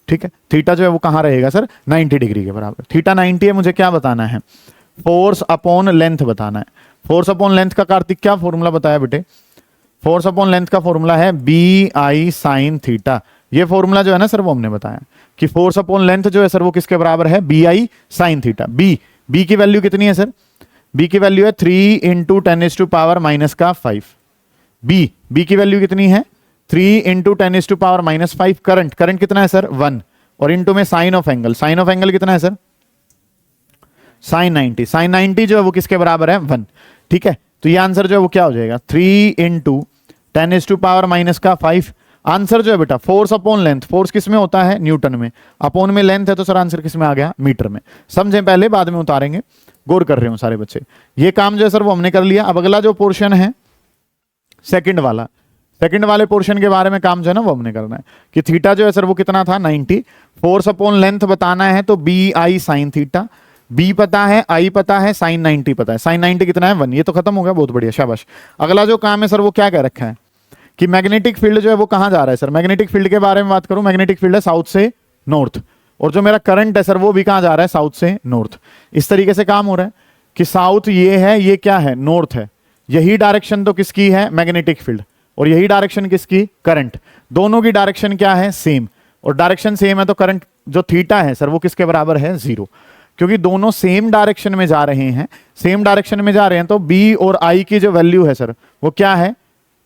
ठीक है, थीटा जो है वो कहां रहेगा सर? 90 डिग्री के बराबर। थीटा 90 है, मुझे क्या बताना है? फोर्स अपॉन लेंथ बताना है। फोर्स अपॉन लेंथ का कार्तिक क्या फॉर्मूला बताया बेटे? फोर्स अपॉन लेंथ का फॉर्मूला है बी आई साइन थीटा। ये फॉर्मूला जो है ना सर वो हमने बताया कि फोर्स अपॉन लेंथ जो है सर वो किसके बराबर है? B I sine theta. B की वैल्यू कितनी है सर? बी की वैल्यू है 3 इंटू 10⁻⁻⁵। बी की वैल्यू कितनी है? 3 इंटू 10⁻⁻⁵। करंट कितना है सर? 1, और इंटू में sine of angle. Sine of angle कितना है सर? साइन 90। साइन 90 जो है वो किसके बराबर है? 1। ठीक है, तो ये आंसर जो है वो क्या हो जाएगा? 3 इंटू 10⁻⁵। आंसर जो है बेटा फोर्स अपॉन लेंथ, फोर्स किस में होता है? न्यूटन में। अपॉन में लेंथ है तो सर आंसर किस में आ गया? मीटर में। समझें पहले, बाद में उतारेंगे। गौर कर रहे हो सारे बच्चे। ये काम जो है सर वो हमने कर लिया। अब अगला जो पोर्शन है सेकंड वाला, सेकंड वाले पोर्शन के बारे में काम जो है ना वो हमने करना है कि थीटा जो है सर वो कितना था? 90। फोर्स अपॉन लेंथ बताना है तो B I sine theta. B पता है, आई पता है, साइन 90 पता है। साइन 90 कितना है? 1। ये तो खत्म हो गया, बहुत बढ़िया, शाबाश। अगला जो काम है सर वो क्या कह रखा है कि मैग्नेटिक फील्ड जो है वो कहां जा रहा है सर? मैग्नेटिक फील्ड के बारे में बात करूं, मैग्नेटिक फील्ड है साउथ से नॉर्थ, और जो मेरा करंट है सर वो भी कहां जा रहा है? साउथ से नॉर्थ। इस तरीके से काम हो रहा है कि साउथ ये है, ये क्या है? नॉर्थ है। यही डायरेक्शन तो किसकी है? Magnetic field. और यही डायरेक्शन किसकी? करंट। दोनों की डायरेक्शन क्या है? सेम। और डायरेक्शन सेम है तो करंट जो थीटा है सर वो किसके बराबर है? 0। क्योंकि दोनों सेम डायरेक्शन में जा रहे हैं, सेम डायरेक्शन में जा रहे हैं, तो बी और आई की जो वैल्यू है सर वो क्या है,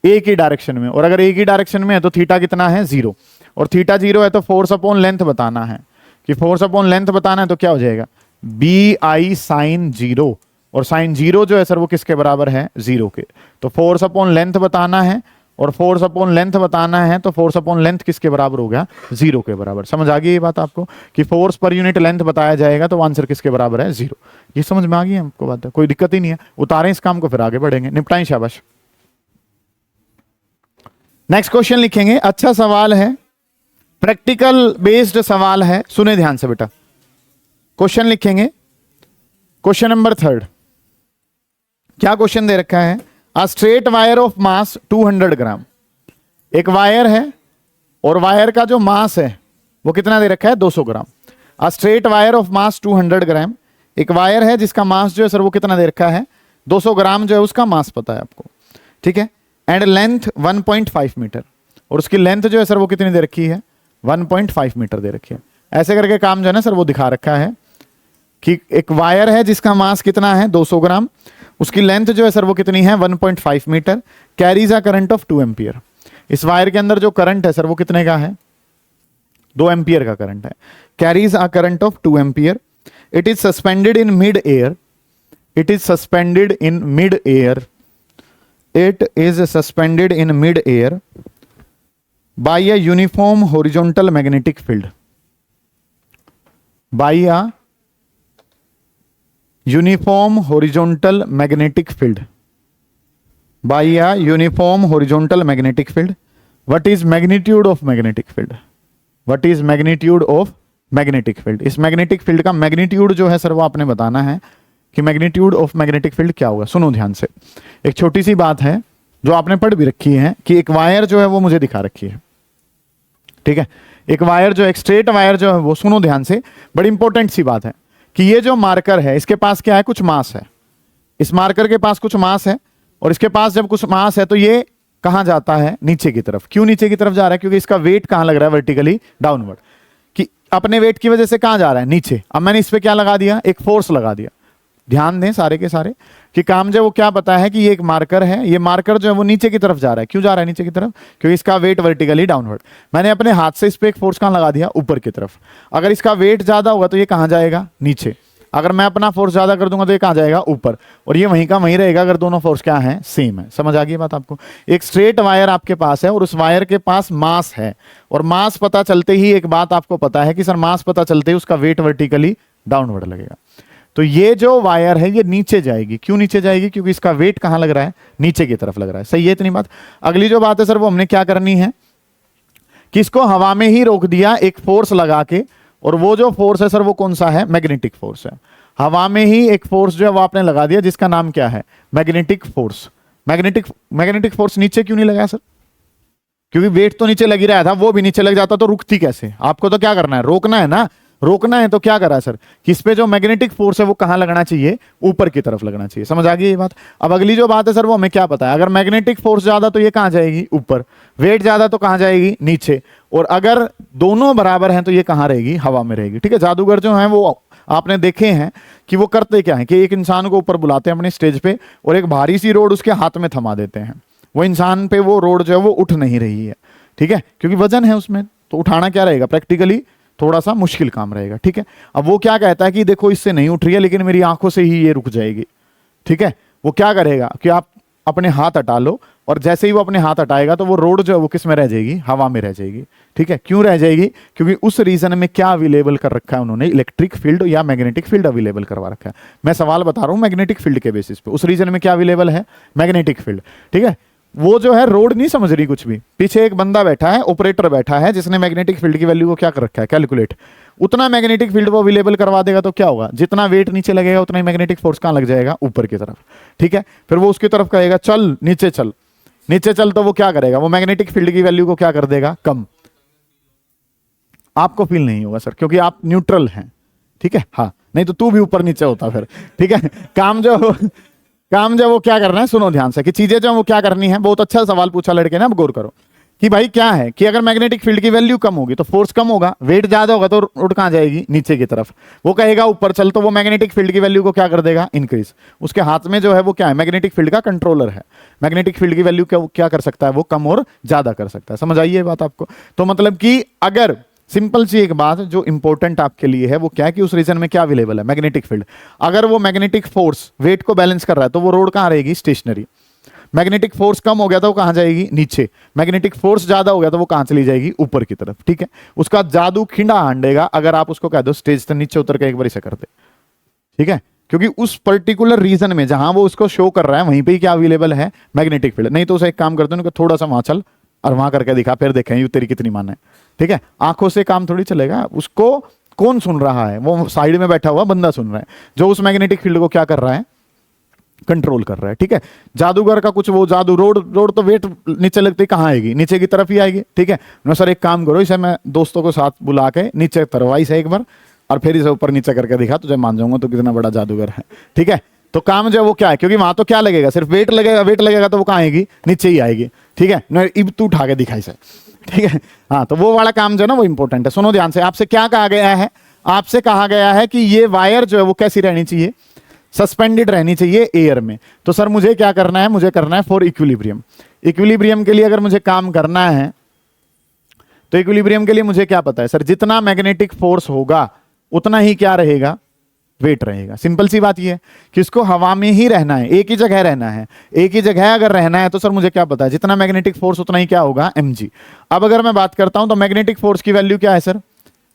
एक ही डायरेक्शन में। और अगर एक ही डायरेक्शन में है तो थीटा कितना है, 0, और थीटा 0 है तो फोर्स अपॉन लेंथ बताना है, कि फोर्स अपॉन लेंथ बताना है तो क्या हो जाएगा, बी आई साइन 0, और साइन 0 जो है सर वो किसके बराबर है, 0 के। तो फोर्स अपॉन लेंथ बताना है, और फोर्स अपॉन लेंथ बताना है तो फोर्स अपॉन लेंथ किसके बराबर हो गया, 0 के बराबर। समझ आ गई ये बात आपको, कि फोर्स पर यूनिट लेंथ बताया जाएगा तो आंसर किसके बराबर है, 0। ये समझ में आ गई हमको बात है, कोई दिक्कत ही नहीं है। उतारें इस काम को, फिर आगे बढ़ेंगे, निपटाएं, शाबाश। नेक्स्ट क्वेश्चन लिखेंगे, अच्छा सवाल है, प्रैक्टिकल बेस्ड सवाल है, सुने ध्यान से बेटा। क्वेश्चन लिखेंगे, क्वेश्चन नंबर 3। क्या क्वेश्चन दे रखा है, अ straight wire of mass 200 gram. एक वायर है और वायर का जो मास है वो कितना दे रखा है, 200 gram. A straight wire of mass 200 gram, एक वायर है जिसका मास जो है सर वो कितना दे रखा है, 200 ग्राम जो है उसका मास पता है आपको, ठीक है। एंड लेंथ 1.5 मीटर, और उसकी लेंथ जो है सर वो कितनी दे रखी है, 1.5 मीटर दे रखी है। ऐसे करके काम जो है ना सर वो दिखा रखा है कि एक वायर है जिसका मास कितना है, 200 ग्राम, उसकी लेंथ जो है सर वो कितनी है, 1.5 metre, carries a current of 2 ampere. इस वायर के अंदर जो करंट है सर वो कितने का है, 2 एम्पियर का करंट है, carries a current of 2 ampere. It is suspended in mid air, it is suspended in mid air, it is suspended in mid air by a uniform horizontal magnetic field, by a uniform horizontal magnetic field, by a uniform horizontal magnetic field. What is magnitude of magnetic field, what is magnitude of magnetic field? इस magnetic field का magnitude जो है sir वो आपने बताना है कि magnitude of magnetic field क्या होगा। सुनो ध्यान से, एक छोटी सी बात है जो आपने पढ़ भी रखी है कि एक वायर जो है वो मुझे दिखा रखी है, ठीक है। एक वायर जो, एक स्ट्रेट वायर जो है वो, सुनो ध्यान से, बड़ी इंपॉर्टेंट सी बात है कि ये जो मार्कर है इसके पास क्या है, कुछ मास है, इस मार्कर के पास कुछ मास है, और इसके पास जब कुछ मास है तो ये कहां जाता है, नीचे की तरफ। क्यों नीचे की तरफ जा रहा है, क्योंकि इसका वेट कहां लग रहा है, वर्टिकली डाउनवर्ड, कि अपने वेट की वजह से कहां जा रहा है, नीचे। अब मैंने इस पे क्या लगा दिया, एक फोर्स लगा दिया। ध्यान दें सारे के सारे कि काम जो वो क्या पता है कि ये एक मार्कर है, ये मार्कर जो है वो नीचे की तरफ जा रहा है। क्यों जा रहा है नीचे की तरफ, क्योंकि इसका वेट वर्टिकली डाउनवर्ड। मैंने अपने हाथ से इस पे एक फोर्स कहां लगा दिया, ऊपर की तरफ। अगर इसका वेट ज्यादा होगा तो ये कहां जाएगा, नीचे। अगर मैं अपना फोर्स ज्यादा कर दूंगा तो ये कहां जाएगा, ऊपर, और ये वहीं का वहीं रहेगा अगर दोनों फोर्स क्या है, सेम है। समझ आ गई बात आपको। एक स्ट्रेट वायर आपके पास है और उस वायर के पास मास है, और मास पता चलते ही एक बात आपको पता है कि सर मास पता चलते ही उसका वेट वर्टिकली डाउनवर्ड लगेगा। तो ये जो वायर है ये नीचे जाएगी। क्यों नीचे जाएगी, क्योंकि इसका वेट कहां लग रहा है, नीचे की तरफ लग रहा है। सही है इतनी बात। अगली जो बात है सर वो हमने क्या करनी है कि इसको हवा में ही रोक दिया एक फोर्स लगा के, और वो जो फोर्स है सर वो कौन सा है, मैग्नेटिक फोर्स है। हवा में ही एक फोर्स जो है वो आपने लगा दिया जिसका नाम क्या है, मैग्नेटिक फोर्स। मैग्नेटिक फोर्स नीचे क्यों नहीं लगाया सर, क्योंकि वेट तो नीचे लग ही रहा था, वो भी नीचे लग जाता तो रुकती कैसे। आपको तो क्या करना है, रोकना है ना, रोकना है तो क्या करा सर कि इस पे जो मैग्नेटिक फोर्स है वो कहां लगना चाहिए, ऊपर की तरफ लगना चाहिए। समझ आ गई ये बात। अब अगली जो बात है सर वो हमें क्या पता है, अगर मैग्नेटिक फोर्स ज्यादा तो ये कहां जाएगी, ऊपर, वेट ज्यादा तो कहां जाएगी, नीचे, और अगर दोनों बराबर हैं तो ये कहां रहेगी, हवा में रहेगी। ठीक है। जादूगर जो है वो आपने देखे हैं कि वो करते क्या है कि एक इंसान को ऊपर बुलाते हैं अपने स्टेज पे, और एक भारी सी रोड उसके हाथ में थमा देते हैं। वो इंसान पे वो रोड जो है वो उठ नहीं रही है, ठीक है, क्योंकि वजन है उसमें, तो उठाना क्या रहेगा, प्रैक्टिकली थोड़ा सा मुश्किल काम रहेगा। ठीक है। अब वो क्या कहता है कि देखो इससे नहीं उठ रही है लेकिन मेरी आंखों से ही ये रुक जाएगी। ठीक है। वो क्या करेगा कि आप अपने हाथ हटा लो, और जैसे ही वो अपने हाथ हटाएगा तो वो रोड जो है वो किस में रह जाएगी, हवा में रह जाएगी। ठीक है। क्यों रह जाएगी, क्योंकि उस रीजन में क्या अवेलेबल कर रखा है उन्होंने, इलेक्ट्रिक फील्ड या मैग्नेटिक फील्ड अवेलेबल करवा रखा है। मैं सवाल बता रहा हूं मैग्नेटिक फील्ड के बेसिस पे, उस रीजन में क्या अवेलेबल है, मैग्नेटिक फील्ड। ठीक है। वो जो है रोड नहीं समझ रही कुछ भी, पीछे एक बंदा बैठा है, ऑपरेटर बैठा है, जिसने मैग्नेटिक फील्ड की वैल्यू को क्या कर रखा है, कैलकुलेट। उतना मैग्नेटिक फील्ड वो अवेलेबल करवा देगा तो क्या होगा, जितना वेट नीचे लगेगा उतना ही मैग्नेटिक फोर्स कहां लग जाएगा, ऊपर की तरफ। ठीक है। फिर वो उसकी तरफ कहेगा चल नीचे चल, नीचे चल, तो वो क्या करेगा, वो मैग्नेटिक फील्ड की वैल्यू को क्या कर देगा, कम। आपको फील नहीं होगा सर क्योंकि आप न्यूट्रल हैं। ठीक है। हाँ, नहीं तो तू भी ऊपर नीचे होता फिर। ठीक है। काम जो वो क्या करना है, सुनो ध्यान से कि चीजें जो वो क्या करनी है। बहुत अच्छा सवाल पूछा लड़के ने, अब गौर करो कि भाई क्या है कि अगर मैग्नेटिक फील्ड की वैल्यू कम होगी तो फोर्स कम होगा, वेट ज्यादा होगा तो उड़ कहां जाएगी, नीचे की तरफ। वो कहेगा ऊपर चल, तो वो मैग्नेटिक फील्ड की वैल्यू को क्या कर देगा, इंक्रीज। उसके हाथ में जो है वो क्या है, मैग्नेटिक फील्ड का कंट्रोलर है। मैग्नेटिक फील्ड की वैल्यू क्या कर सकता है, वो कम और ज्यादा कर सकता है। समझ आई ये बात आपको? तो मतलब कि अगर सिंपल सी एक बात जो इंपॉर्टेंट आपके लिए है वो क्या है कि उस रीजन में क्या अवेलेबल है, मैग्नेटिक फील्ड। अगर वो मैग्नेटिक फोर्स वेट को बैलेंस कर रहा है तो वो रोड कहां रहेगी, स्टेशनरी। मैग्नेटिक फोर्स कम हो गया तो वो कहां जाएगी, नीचे। मैग्नेटिक फोर्स ज्यादा हो गया तो वो कहां चली जाएगी, ऊपर की तरफ। ठीक है, उसका जादू खिंडा हांडेगा अगर आप उसको कह दो स्टेज से नीचे उतर के एक बार इसे कर दे। ठीक है, क्योंकि उस पर्टिकुलर रीजन में जहां वो उसको शो कर रहा है वहीं पे ही क्या अवेलेबल है, मैग्नेटिक फील्ड। नहीं तो उसे एक काम करते हैं, थोड़ा सा वहां चल और वहां करके दिखा, फिर देखें यू तेरी कितनी मान है। ठीक है, आंखों से काम थोड़ी चलेगा। उसको कौन सुन रहा है, वो साइड में बैठा हुआ बंदा सुन रहा है जो उस मैग्नेटिक फील्ड को क्या कर रहा है, कंट्रोल कर रहा है। ठीक है, जादूगर का कुछ वो जादू, रोड तो वेट नीचे लगती कहां आएगी, नीचे की तरफ ही आएगी। ठीक है ना सर, एक काम करो, इसे मैं दोस्तों को साथ बुला के नीचे तरवाई से एक बार और फिर इसे ऊपर नीचे करके दिखा, तुझे मान जाऊंगा तो कितना बड़ा जादूगर है। ठीक है, तो काम जो है वो क्या है, क्योंकि वहां तो क्या लगेगा, सिर्फ वेट लगेगा, वेट लगेगा तो वो कहां आएगी, नीचे ही आएगी। ठीक है, इब तू उठा के दिखा इसे। ठीक है, हाँ, तो वो वाला काम जो है ना वो इंपॉर्टेंट है। सुनो ध्यान से, आपसे क्या कहा गया है, आपसे कहा गया है कि ये वायर जो है वो कैसी रहनी चाहिए, सस्पेंडेड रहनी चाहिए एयर में। तो सर मुझे क्या करना है, मुझे करना है फॉर इक्विलिब्रियम। इक्विलिब्रियम के लिए अगर मुझे काम करना है तो इक्विलिब्रियम के लिए मुझे क्या पता है सर, जितना मैग्नेटिक फोर्स होगा उतना ही क्या रहेगा, वेट रहेगा। सिंपल सी बात यह है कि इसको हवा में ही रहना है, एक ही जगह रहना है। एक ही जगह अगर रहना है तो सर मुझे क्या पता है, जितना मैग्नेटिक फोर्स उतना ही क्या होगा, mg। अब अगर मैं बात करता हूं तो मैग्नेटिक फोर्स की वैल्यू क्या है सर,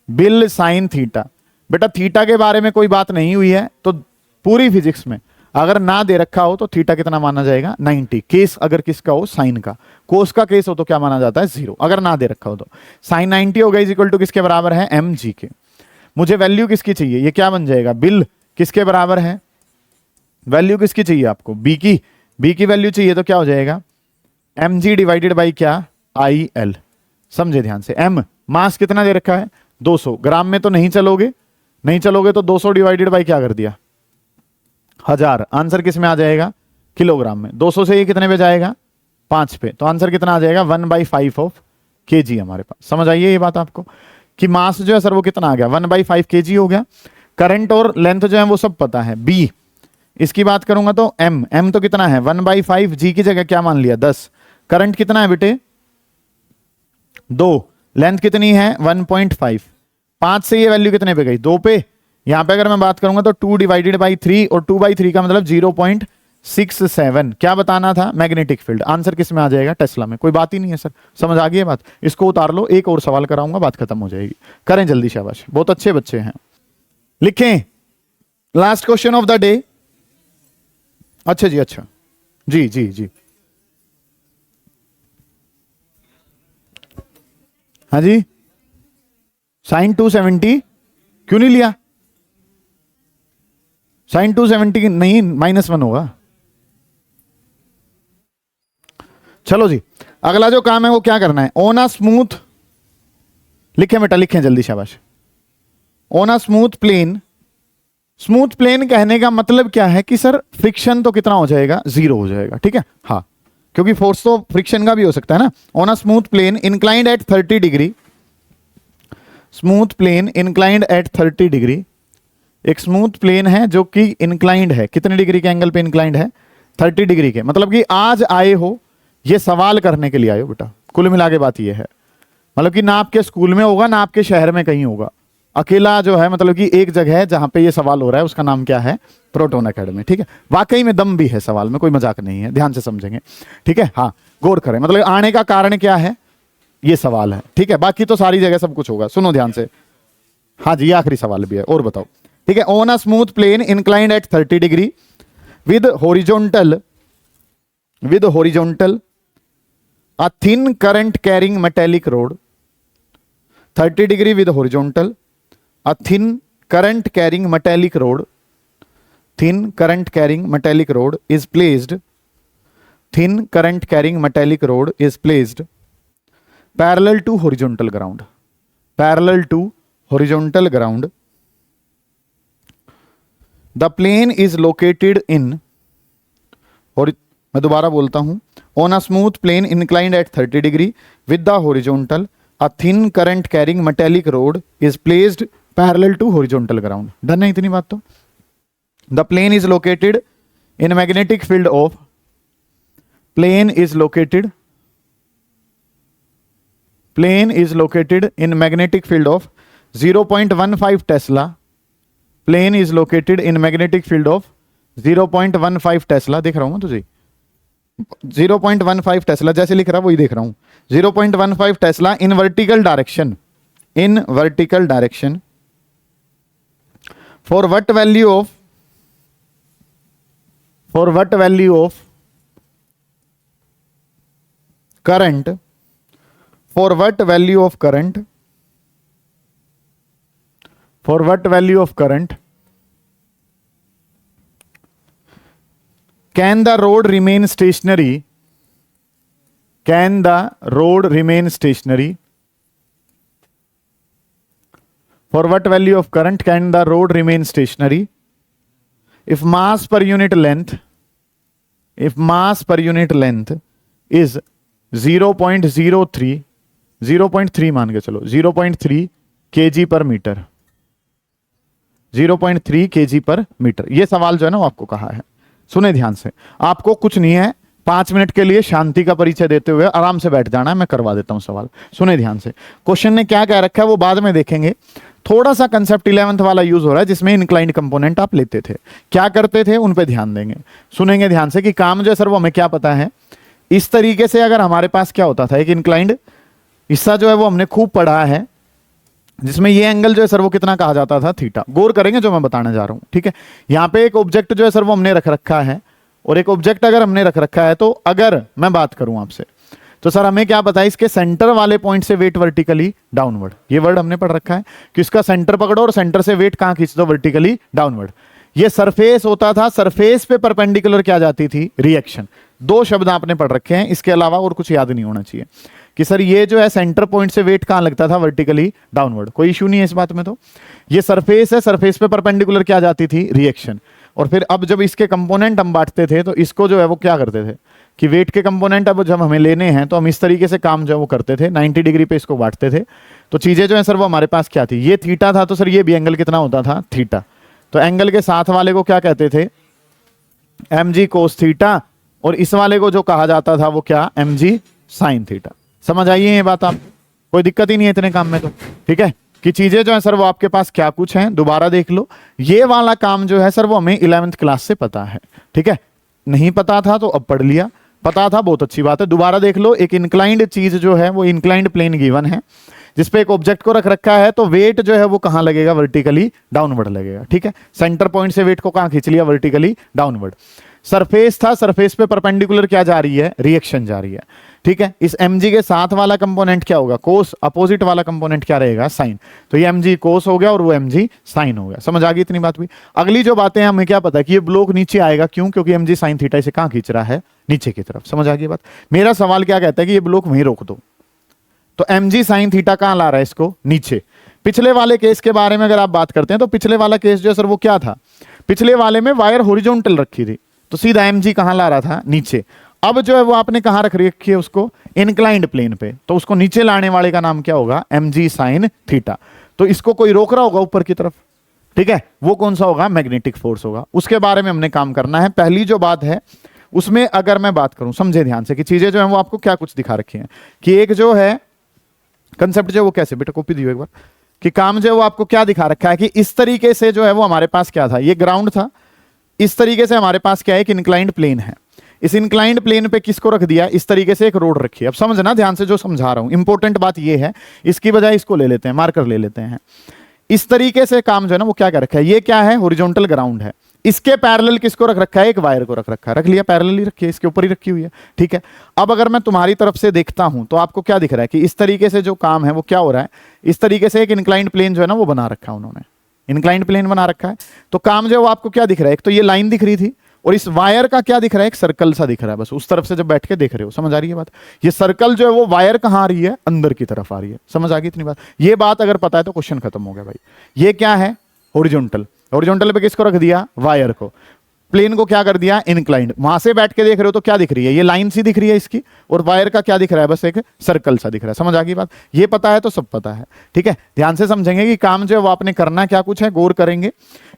बिल साइन थीटा। बेटा थीटा के बारे में कोई बात नहीं हुई है तो पूरी फिजिक्स में अगर ना दे रखा हो तो थीटा कितना माना जाएगा, 90। केस अगर किसका हो, साइन का। कोस का केस हो तो क्या माना जाता है, 0, अगर ना दे रखा हो तो। साइन 90 हो गया इज इक्वल टू किसके बराबर है, mg के। मुझे वैल्यू किसकी चाहिए, ये क्या बन जाएगा, बिल किसके बराबर है, वैल्यू किसकी चाहिए आपको, बी की। बी की वैल्यू चाहिए तो क्या हो जाएगा, mg डिवाइडेड बाई क्या, IL। समझे ध्यान से, m मास कितना दे रखा है, 200। ग्राम में तो नहीं चलोगे, नहीं चलोगे तो 200 डिवाइडेड बाई क्या कर दिया, 1000। आंसर किस में आ जाएगा, किलोग्राम में। 200 से ये कितने पे जाएगा, 5 पे, तो आंसर कितना आ जाएगा, 1/5 ऑफ kg हमारे पास। समझ आइए ये बात आपको कि मास जो है सर वो कितना आ गया, 1/5 kg हो गया। करंट और लेंथ जो है वो सब पता है, b। इसकी बात करूंगा तो m तो कितना है, 1/5, g की जगह क्या मान लिया, 10। करंट कितना है बेटे, 2। लेंथ कितनी है, 1.5। 5 से ये वैल्यू कितने पे गई, 2 पे। यहां पे अगर मैं बात करूंगा तो 2 डिवाइडेड बाई 3, और 2/3 का मतलब 0.67। क्या बताना था, मैग्नेटिक फील्ड। आंसर किस में आ जाएगा, टेस्ला में। कोई बात ही नहीं है सर, समझ आ गई है बात। इसको उतार लो, एक और सवाल कराऊंगा, बात खत्म हो जाएगी। करें जल्दी, शाबाश, बहुत अच्छे बच्चे हैं। लिखें last question of the day. अच्छा जी, अच्छा जी जी जी, हाँ जी। साइन 270 क्यों नहीं लिया, साइन 270 नहीं, -1 होगा। चलो जी, अगला जो काम है वो क्या करना है, ऑन अ स्मूथ, लिखें बेटा लिखें जल्दी, शाबाश। On a smooth plane. Smooth plane कहने का मतलब क्या है कि सर फ्रिक्शन तो कितना हो जाएगा, 0 हो जाएगा। ठीक है, हाँ, क्योंकि फोर्स तो फ्रिक्शन का भी हो सकता है ना। On a smooth plane inclined at 30 degree, smooth plane inclined at 30 degree. एक स्मूथ प्लेन है जो कि इंक्लाइंड है, कितने डिग्री के एंगल पे इंक्लाइंड है, 30 डिग्री के। मतलब कि आज आए हो ये सवाल करने के लिए आए हो बेटा, कुल मिला के बात ये है। मतलब कि ना आपके स्कूल में होगा ना आपके शहर में कहीं होगा, अकेला जो है, मतलब कि एक जगह है जहां पे ये सवाल हो रहा है, उसका नाम क्या है, प्रोटोन एकेडमी। ठीक है, वाकई में दम भी है सवाल में, कोई मजाक नहीं है, ध्यान से समझेंगे। ठीक है, हाँ, गौर करें, मतलब आने का कारण क्या है, ये सवाल है। ठीक है, बाकी तो सारी जगह सब कुछ होगा, सुनो ध्यान से। हाँ जी, आखिरी सवाल भी है, और बताओ। ठीक है, on a smooth plane inclined at 30 degree with horizontal a thin current carrying metallic rod, 30 degree with horizontal, a thin current carrying metallic rod is placed, thin current carrying metallic rod is placed parallel to horizontal ground, the plane is located in मैं दोबारा बोलता हूं, on a smooth plane inclined at 30 degree with the horizontal, a thin current carrying metallic rod is placed parallel to horizontal ground. Done है इतनी बात तो। The plane is located in magnetic field of, plane is located in magnetic field of 0.15 Tesla, plane is located in magnetic field of 0.15 Tesla, देख रहा हूं मैं तुझे 0.15 Tesla जैसे लिख रहा वही देख रहा हूं, 0.15 Tesla in vertical direction for what value of current, for what value of current can the road remain stationary, for what value of current can the road remain stationary if mass per unit length is 0.03 मान के चलो, 0.3 kg पर metre, 0.3 kg पर metre. ये सवाल जो है ना वो आपको कहा है, सुने ध्यान से, आपको कुछ नहीं है, 5 मिनट के लिए शांति का परिचय देते हुए आराम से बैठ जाना है, मैं करवा देता हूं सवाल। सुने ध्यान से, क्वेश्चन ने क्या कह रखा है वो बाद में देखेंगे, थोड़ा सा कंसेप्ट 11th वाला यूज हो रहा है जिसमें इंक्लाइंड कंपोनेंट आप लेते थे, क्या करते थे उन पे ध्यान देंगे। सुनेंगे ध्यान से कि काम जो है सर वो हमें क्या पता है, इस तरीके से अगर हमारे पास क्या होता था, एक इंक्लाइंड हिस्सा जो है वो हमने खूब पढ़ा है, जिसमें ये एंगल जो है सर वो कितना कहा जाता था, थीटा। गौर करेंगे जो मैं बताने जा रहा हूं, ठीक है। यहां पे एक ऑब्जेक्ट जो है सर वो हमने रख रखा है, और एक ऑब्जेक्ट अगर हमने रख रखा है तो अगर मैं बात करूं आपसे तो सर हमें क्या पता है, इसके सेंटर वाले पॉइंट से वेट वर्टिकली डाउनवर्ड, ये वर्ड हमने पढ़ रखा है कि इसका सेंटर पकड़ो और सेंटर से वेट कहां खींच दो, वर्टिकली डाउनवर्ड। ये सरफेस होता था, सरफेस पे परपेंडिकुलर क्या जाती थी, रिएक्शन। 2 शब्द आपने पढ़ रखे हैं, इसके अलावा और कुछ याद नहीं होना चाहिए कि सर ये जो है सेंटर पॉइंट से वेट कहां लगता था, वर्टिकली डाउनवर्ड। कोई इशू नहीं है इस बात में। तो ये सरफेस है, सरफेस पे परपेंडिकुलर क्या जाती थी, रिएक्शन। और फिर अब जब इसके कंपोनेंट हम बांटते थे तो इसको जो है वो क्या करते थे कि वेट के कंपोनेंट अब जब हमें लेने हैं तो हम इस तरीके से काम जो है वो करते थे, 90 डिग्री पे इसको बांटते थे। तो चीजें जो है सर वो हमारे पास क्या थी, ये थीटा था तो सर ये भी एंगल कितना होता था, थीटा। तो एंगल के साथ वाले को क्या कहते थे, mg कोस थीटा, और इस वाले को जो कहा जाता था वो क्या, mg साइन थीटा। समझ आइए ये बात, आप कोई दिक्कत ही नहीं है इतने काम में तो, ठीक है। कि चीजें जो है सर वो आपके पास क्या कुछ हैं, दोबारा देख लो। ये वाला काम जो है सर वो हमें 11th क्लास से पता है, ठीक है। नहीं पता था तो अब पढ़ लिया, पता था बहुत अच्छी बात है। दोबारा देख लो, एक इंक्लाइंड चीज जो है वो इंक्लाइंड प्लेन गिवन है जिसपे एक ऑब्जेक्ट को रख रखा है, तो वेट जो है वो कहां लगेगा, वर्टिकली डाउनवर्ड लगेगा, ठीक है। सेंटर पॉइंट से वेट को कहां खींच लिया, वर्टिकली डाउनवर्ड। सरफेस था, सरफेस पे परपेंडिकुलर क्या जा रही है, रिएक्शन जा रही है, ठीक है। इस mg के साथ वाला कंपोनेंट क्या होगा, कोस, अपोजिट वाला कंपोनेंट क्या रहेगा, साइन। तो ये mg कोस हो गया और वो mg साइन हो गया। समझ आ गई इतनी बात भी। अगली जो बातें हैं हमें क्या पता है कि ये ब्लॉक नीचे आएगा, क्यों, क्योंकि mg साइन थीटा इसे कहां खींच रहा है, नीचे की तरफ। समझ आ गई बात। मेरा सवाल क्या कहता है कि ये ब्लॉक वहीं रोक दो, तो mg साइन थीटा कहां ला रहा है, इसको नीचे। पिछले वाले केस के बारे में अगर आप बात करते हैं तो पिछले वाला केस जो है सर वो क्या था, पिछले वाले में वायर हॉरिजॉन्टल रखी थी तो सीधा mg कहां ला रहा था, नीचे। अब जो है वो आपने कहां रख रखी है उसको, इंक्लाइंड प्लेन पे, तो उसको नीचे लाने वाले का नाम क्या होगा, mg साइन थीटा। तो इसको कोई रोक रहा होगा ऊपर की तरफ, ठीक है, वो कौन सा होगा, मैग्नेटिक फोर्स होगा। उसके बारे में हमने काम करना है। पहली जो बात है उसमें अगर मैं बात करूं, समझे ध्यान से कि चीजें जो है वो आपको क्या कुछ दिखा रखी हैं, कि एक जो है कंसेप्ट जो है वो कैसे, बेटा कॉपी दियो एक बार, कि काम जो है वो आपको क्या दिखा रखा है कि इस तरीके से जो है वो हमारे पास क्या था, ये ग्राउंड था, इस तरीके से हमारे पास क्या है, एक इंक्लाइंड प्लेन है। इस इंक्लाइंड प्लेन पे किसको रख दिया, इस तरीके से एक रोड रखी है। अब समझना ध्यान से जो समझा रहा हूं, इंपॉर्टेंट बात ये है, इसकी बजाय इसको ले लेते हैं, मार्कर ले लेते हैं। इस तरीके से काम जो है ना वो क्या कर रखा है, ये क्या है, हॉरिजॉन्टल ग्राउंड है। इसके पैरेलल किसको रख रखा है, एक वायर को रख रखा है, रख लिया, पैरेलल ही रखी है, इसके ऊपर ही रखी हुई है, ठीक है। अब अगर मैं तुम्हारी तरफ से देखता हूं तो आपको क्या दिख रहा है कि इस तरीके से जो काम है वो क्या हो रहा है, इस तरीके से एक इंक्लाइंड प्लेन जो है ना वो बना रखा है उन्होंने, इंक्लाइंड प्लेन बना रखा है। तो काम जो है वो आपको क्या दिख रहा है, एक तो ये लाइन दिख रही थी और इस वायर का क्या दिख रहा है, एक सर्कल सा दिख रहा है, बस उस तरफ से जब बैठ के देख रहे हो। समझ आ रही है बात। ये सर्कल जो है वो वायर कहां आ रही है, अंदर की तरफ आ रही है। समझ आ गई इतनी बात। ये बात अगर पता है तो क्वेश्चन खत्म हो गया भाई। ये क्या है, हॉरिजॉन्टल, हॉरिजॉन्टल पे किसको रख दिया, वायर को। प्लेन को क्या कर दिया, इंक्लाइंड। वहां से बैठ के देख रहे हो तो क्या दिख रही है, ये लाइन सी दिख रही है इसकी, और वायर का क्या दिख रहा है, बस एक सर्कल सा दिख रहा है। समझ आ गई बात, ये पता है तो सब पता है, ठीक है। ध्यान से समझेंगे कि काम जो है वो आपने करना क्या कुछ है, गौर करेंगे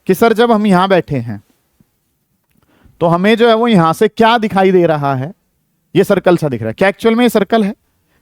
कि सर जब हम यहां बैठे हैं तो हमें जो है वो यहां से क्या दिखाई दे रहा है, ये सर्कल सा दिख रहा है। क्या एक्चुअल में ये सर्कल है,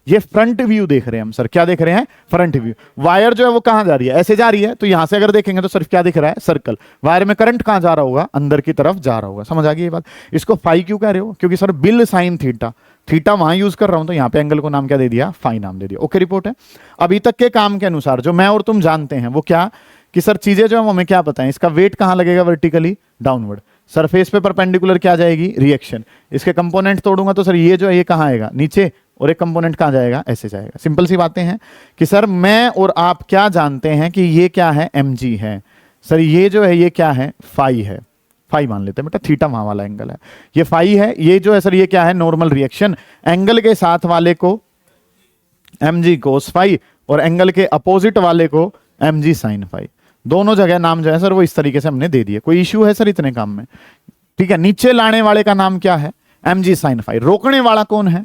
ये फ्रंट व्यू देख रहे हैं हम सर, क्या देख रहे हैं, फ्रंट व्यू। वायर जो है वो कहां जा रही है, ऐसे जा रही है, तो यहां से अगर देखेंगे तो सिर्फ क्या दिख रहा है, सर्कल। वायर में करंट कहां जा रहा होगा, अंदर की तरफ जा रहा होगा। समझ आ गई ये बात। इसको फाई क्यों कह रहे हो, क्योंकि sir bill sine theta, theta वहां यूज कर रहा हूं तो यहां पे एंगल को नाम क्या दे दिया, फाई नाम दे दिया। ओके, रिपोर्ट है। अभी तक के काम के अनुसार जो मैं और तुम जानते हैं वो क्या, कि सर चीजें जो हमें क्या पता है, इसका वेट कहां लगेगा, वर्टिकली डाउनवर्ड। सरफेस पे परपेंडिकुलर क्या जाएगी, रिएक्शन। इसके कंपोनेंट तोड़ूंगा तो सर ये जो है ये कहां आएगा, नीचे, और एक कंपोनेंट कहां जाएगा, ऐसे जाएगा। सिंपल सी बातें हैं कि सर मैं और आप क्या जानते हैं कि ये क्या है, mg है। सर ये जो है ये क्या है, फाई है। फाई मान लेते हैं बेटा, थीटा वहां वाला एंगल है, ये फाई है। ये जो है सर ये क्या है, नॉर्मल रिएक्शन। एंगल के साथ वाले को mg कोस फाई और एंगल के अपोजिट वाले को mg साइन फाई। दोनों जगह नाम जो है सर वो इस तरीके से हमने दे दिए। कोई इश्यू है सर इतने काम में, ठीक है। नीचे लाने वाले का नाम क्या है, mg साइन फाई। रोकने वाला कौन है,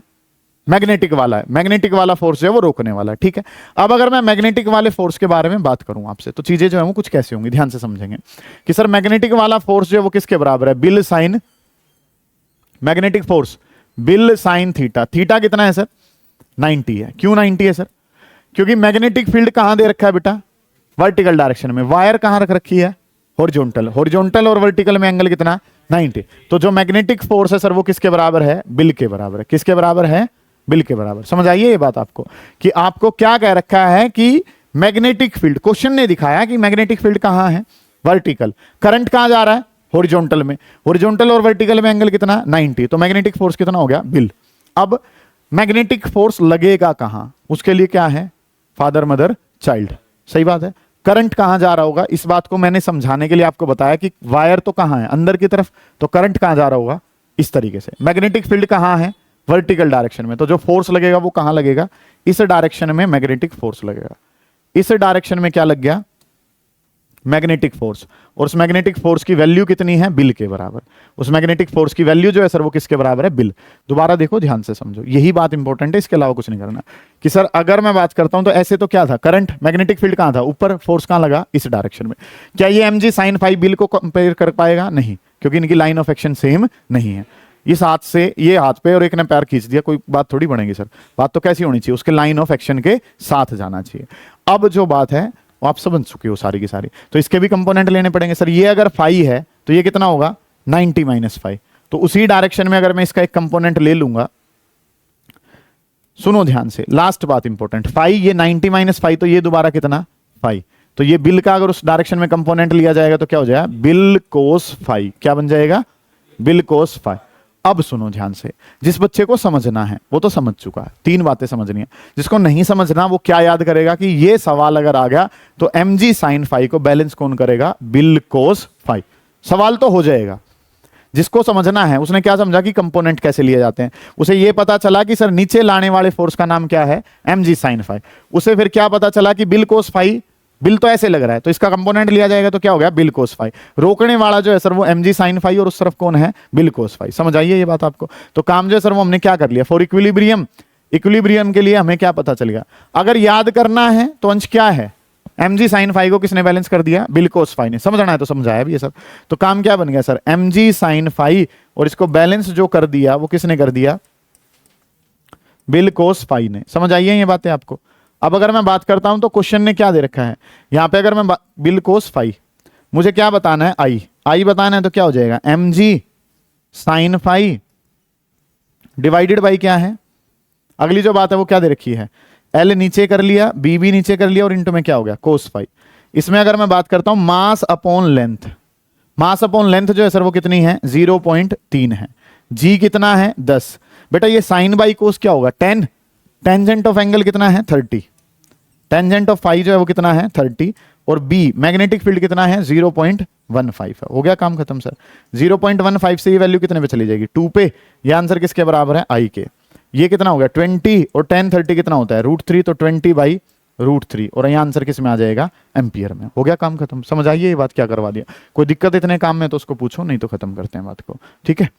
मैग्नेटिक वाला है। मैग्नेटिक वाला फोर्स जो है वो रोकने वाला है, ठीक है। अब अगर मैं मैग्नेटिक वाले फोर्स के बारे में बात करूं आपसे तो चीजें जो है वो कुछ कैसे होंगी, ध्यान से समझेंगे कि सर मैग्नेटिक वाला फोर्स जो है वो किसके बराबर है, BIL sine, magnetic force BIL sine theta. Theta कितना है सर, 90 है। क्यों 90 है सर, क्योंकि मैग्नेटिक फील्ड कहां दे रखा है बेटा, वर्टिकल डायरेक्शन में। वायर कहां रख रखी है, हॉरिजॉन्टल। हॉरिजॉन्टल और वर्टिकल में एंगल कितना, 90। तो जो मैग्नेटिक फोर्स है सर वो किसके बराबर है, बिल के बराबर है। किसके बराबर है, बिल के बराबर। समझ आइए ये बात आपको, कि आपको क्या कह रखा है कि मैग्नेटिक फील्ड, क्वेश्चन ने दिखाया कि मैग्नेटिक फील्ड कहां है, वर्टिकल। करंट कहां जा रहा है, हॉरिजॉन्टल में। हॉरिजॉन्टल और वर्टिकल में एंगल कितना, 90। तो मैग्नेटिक फोर्स कितना हो गया, बिल। अब मैग्नेटिक फोर्स लगेगा कहां, उसके लिए क्या है, फादर मदर चाइल्ड। सही बात है। करंट कहां जा रहा होगा, इस बात को मैंने समझाने के लिए आपको बताया कि वायर तो कहां है, अंदर की तरफ, तो करंट कहां जा रहा होगा, इस तरीके से। मैग्नेटिक फील्ड कहां है, वर्टिकल डायरेक्शन में। तो जो फोर्स लगेगा वो कहां लगेगा, इस डायरेक्शन में मैग्नेटिक फोर्स लगेगा। इस डायरेक्शन में क्या लग गया, मैग्नेटिक फोर्स। और उस मैग्नेटिक फोर्स की वैल्यू कितनी है, बिल के बराबर। उस मैग्नेटिक फोर्स की वैल्यू जो है सर वो किसके बराबर है, बिल। दोबारा देखो, ध्यान से समझो, यही बात इंपॉर्टेंट है, इसके अलावा कुछ नहीं करना। कि सर अगर मैं बात करता हूं तो ऐसे तो क्या था, करंट, मैग्नेटिक फील्ड कहां था, ऊपर, फोर्स कहां लगा, इस डायरेक्शन में। क्या ये mg साइन फाई बिल को कंपेयर कर पाएगा, नहीं, क्योंकि इनकी लाइन ऑफ एक्शन सेम नहीं है। इस हाथ से ये हाथ पे और एक ने पैर खींच दिया, कोई बात थोड़ी बनेगी सर। बात तो कैसी होनी चाहिए, उसके लाइन ऑफ एक्शन के साथ जाना चाहिए। अब जो बात है वो आप समझ चुके हो सारी की सारी। तो इसके भी कंपोनेंट लेने पड़ेंगे सर। ये अगर फाई है तो ये कितना होगा, 90 माइनस फाई। तो उसी डायरेक्शन में अगर मैं इसका एक कंपोनेंट ले लूंगा, सुनो ध्यान से, लास्ट बात इंपॉर्टेंट, फाई ये 90 माइनस फाई, तो ये दोबारा कितना, फाई। तो ये बिल का अगर उस डायरेक्शन में कंपोनेंट लिया जाएगा तो क्या हो जाएगा, बिल कोस फाई। क्या बन जाएगा, बिल कोस फाई। अब सुनो ध्यान से, जिस बच्चे को समझना है वो तो समझ चुका है, 3 बातें समझनी है। जिसको नहीं समझना वो क्या याद करेगा कि ये सवाल अगर आ गया तो mg साइन फाई को बैलेंस कौन करेगा, बिल कोस फाई। सवाल तो हो जाएगा। जिसको समझना है उसने क्या समझा कि कंपोनेंट कैसे लिए जाते हैं। उसे ये पता चला कि सर नीचे लाने वाले फोर्स का नाम क्या है, mg साइन फाई। उसे फिर क्या पता चला कि बिल कोस फाई, बिल तो ऐसे लग रहा है तो इसका कंपोनेंट लिया जाएगा तो क्या हो गया, बिल कोस फाई। रोकने वाला जो है सर वो mg साइन फाई और उस तरफ कौन है, बिल कोस फाई। समझ आइए ये बात आपको। तो काम जो है सर वो हमने क्या कर लिया, फॉर इक्विलिब्रियम, इक्विलिब्रियम के लिए हमें क्या पता चल गया। अगर याद करना है तो अंश क्या है, mg साइन फाई को किसने बैलेंस कर दिया, बिल कोस फाई ने। समझना है तो समझाया भी ये सब। तो काम क्या बन गया सर, mg साइन फाई और इसको बैलेंस जो कर दिया वो किसने कर दिया, बिल कोस फाई ने। समझ आइए ये बातें आपको। अब अगर मैं बात करता हूं तो क्वेश्चन ने क्या दे रखा है यहां पे, अगर मैं बिल कोस फाई, मुझे क्या बताना है, आई बताना है, तो क्या हो जाएगा, mg sine phi divided by क्या है, अगली जो बात है वो क्या दे रखी है, एल नीचे कर लिया, बी भी नीचे कर लिया और इनटू में क्या हो गया, कोस फाई। इसमें अगर मैं बात करता हूं mass upon length, mass upon length जो है सर वो कितनी है, 0.3 है। जी कितना है, 10। बेटा ये साइन बाई कोस क्या होगा, 10। टेंजेंट ऑफ एंगल कितना है, 30। टेंजेंट ऑफ फाई जो है वो कितना है, 30। और बी मैग्नेटिक फील्ड कितना है, 0.15 है। हो गया काम खत्म सर। 0.15 से ये वैल्यू कितने पे चली जाएगी, 2 पे। ये आंसर किसके बराबर है, आई के। ये कितना हो गया, 20 और 10 30 कितना होता है, √3, तो 20/8 √3, और यहाँ आंसर किस में आ जाएगा, एम्पियर में। हो गया काम खत्म। समझ आइए ये बात क्या करवा दिया। कोई दिक्कत इतने काम में तो उसको पूछो, नहीं तो खत्म करते हैं बात को, ठीक है।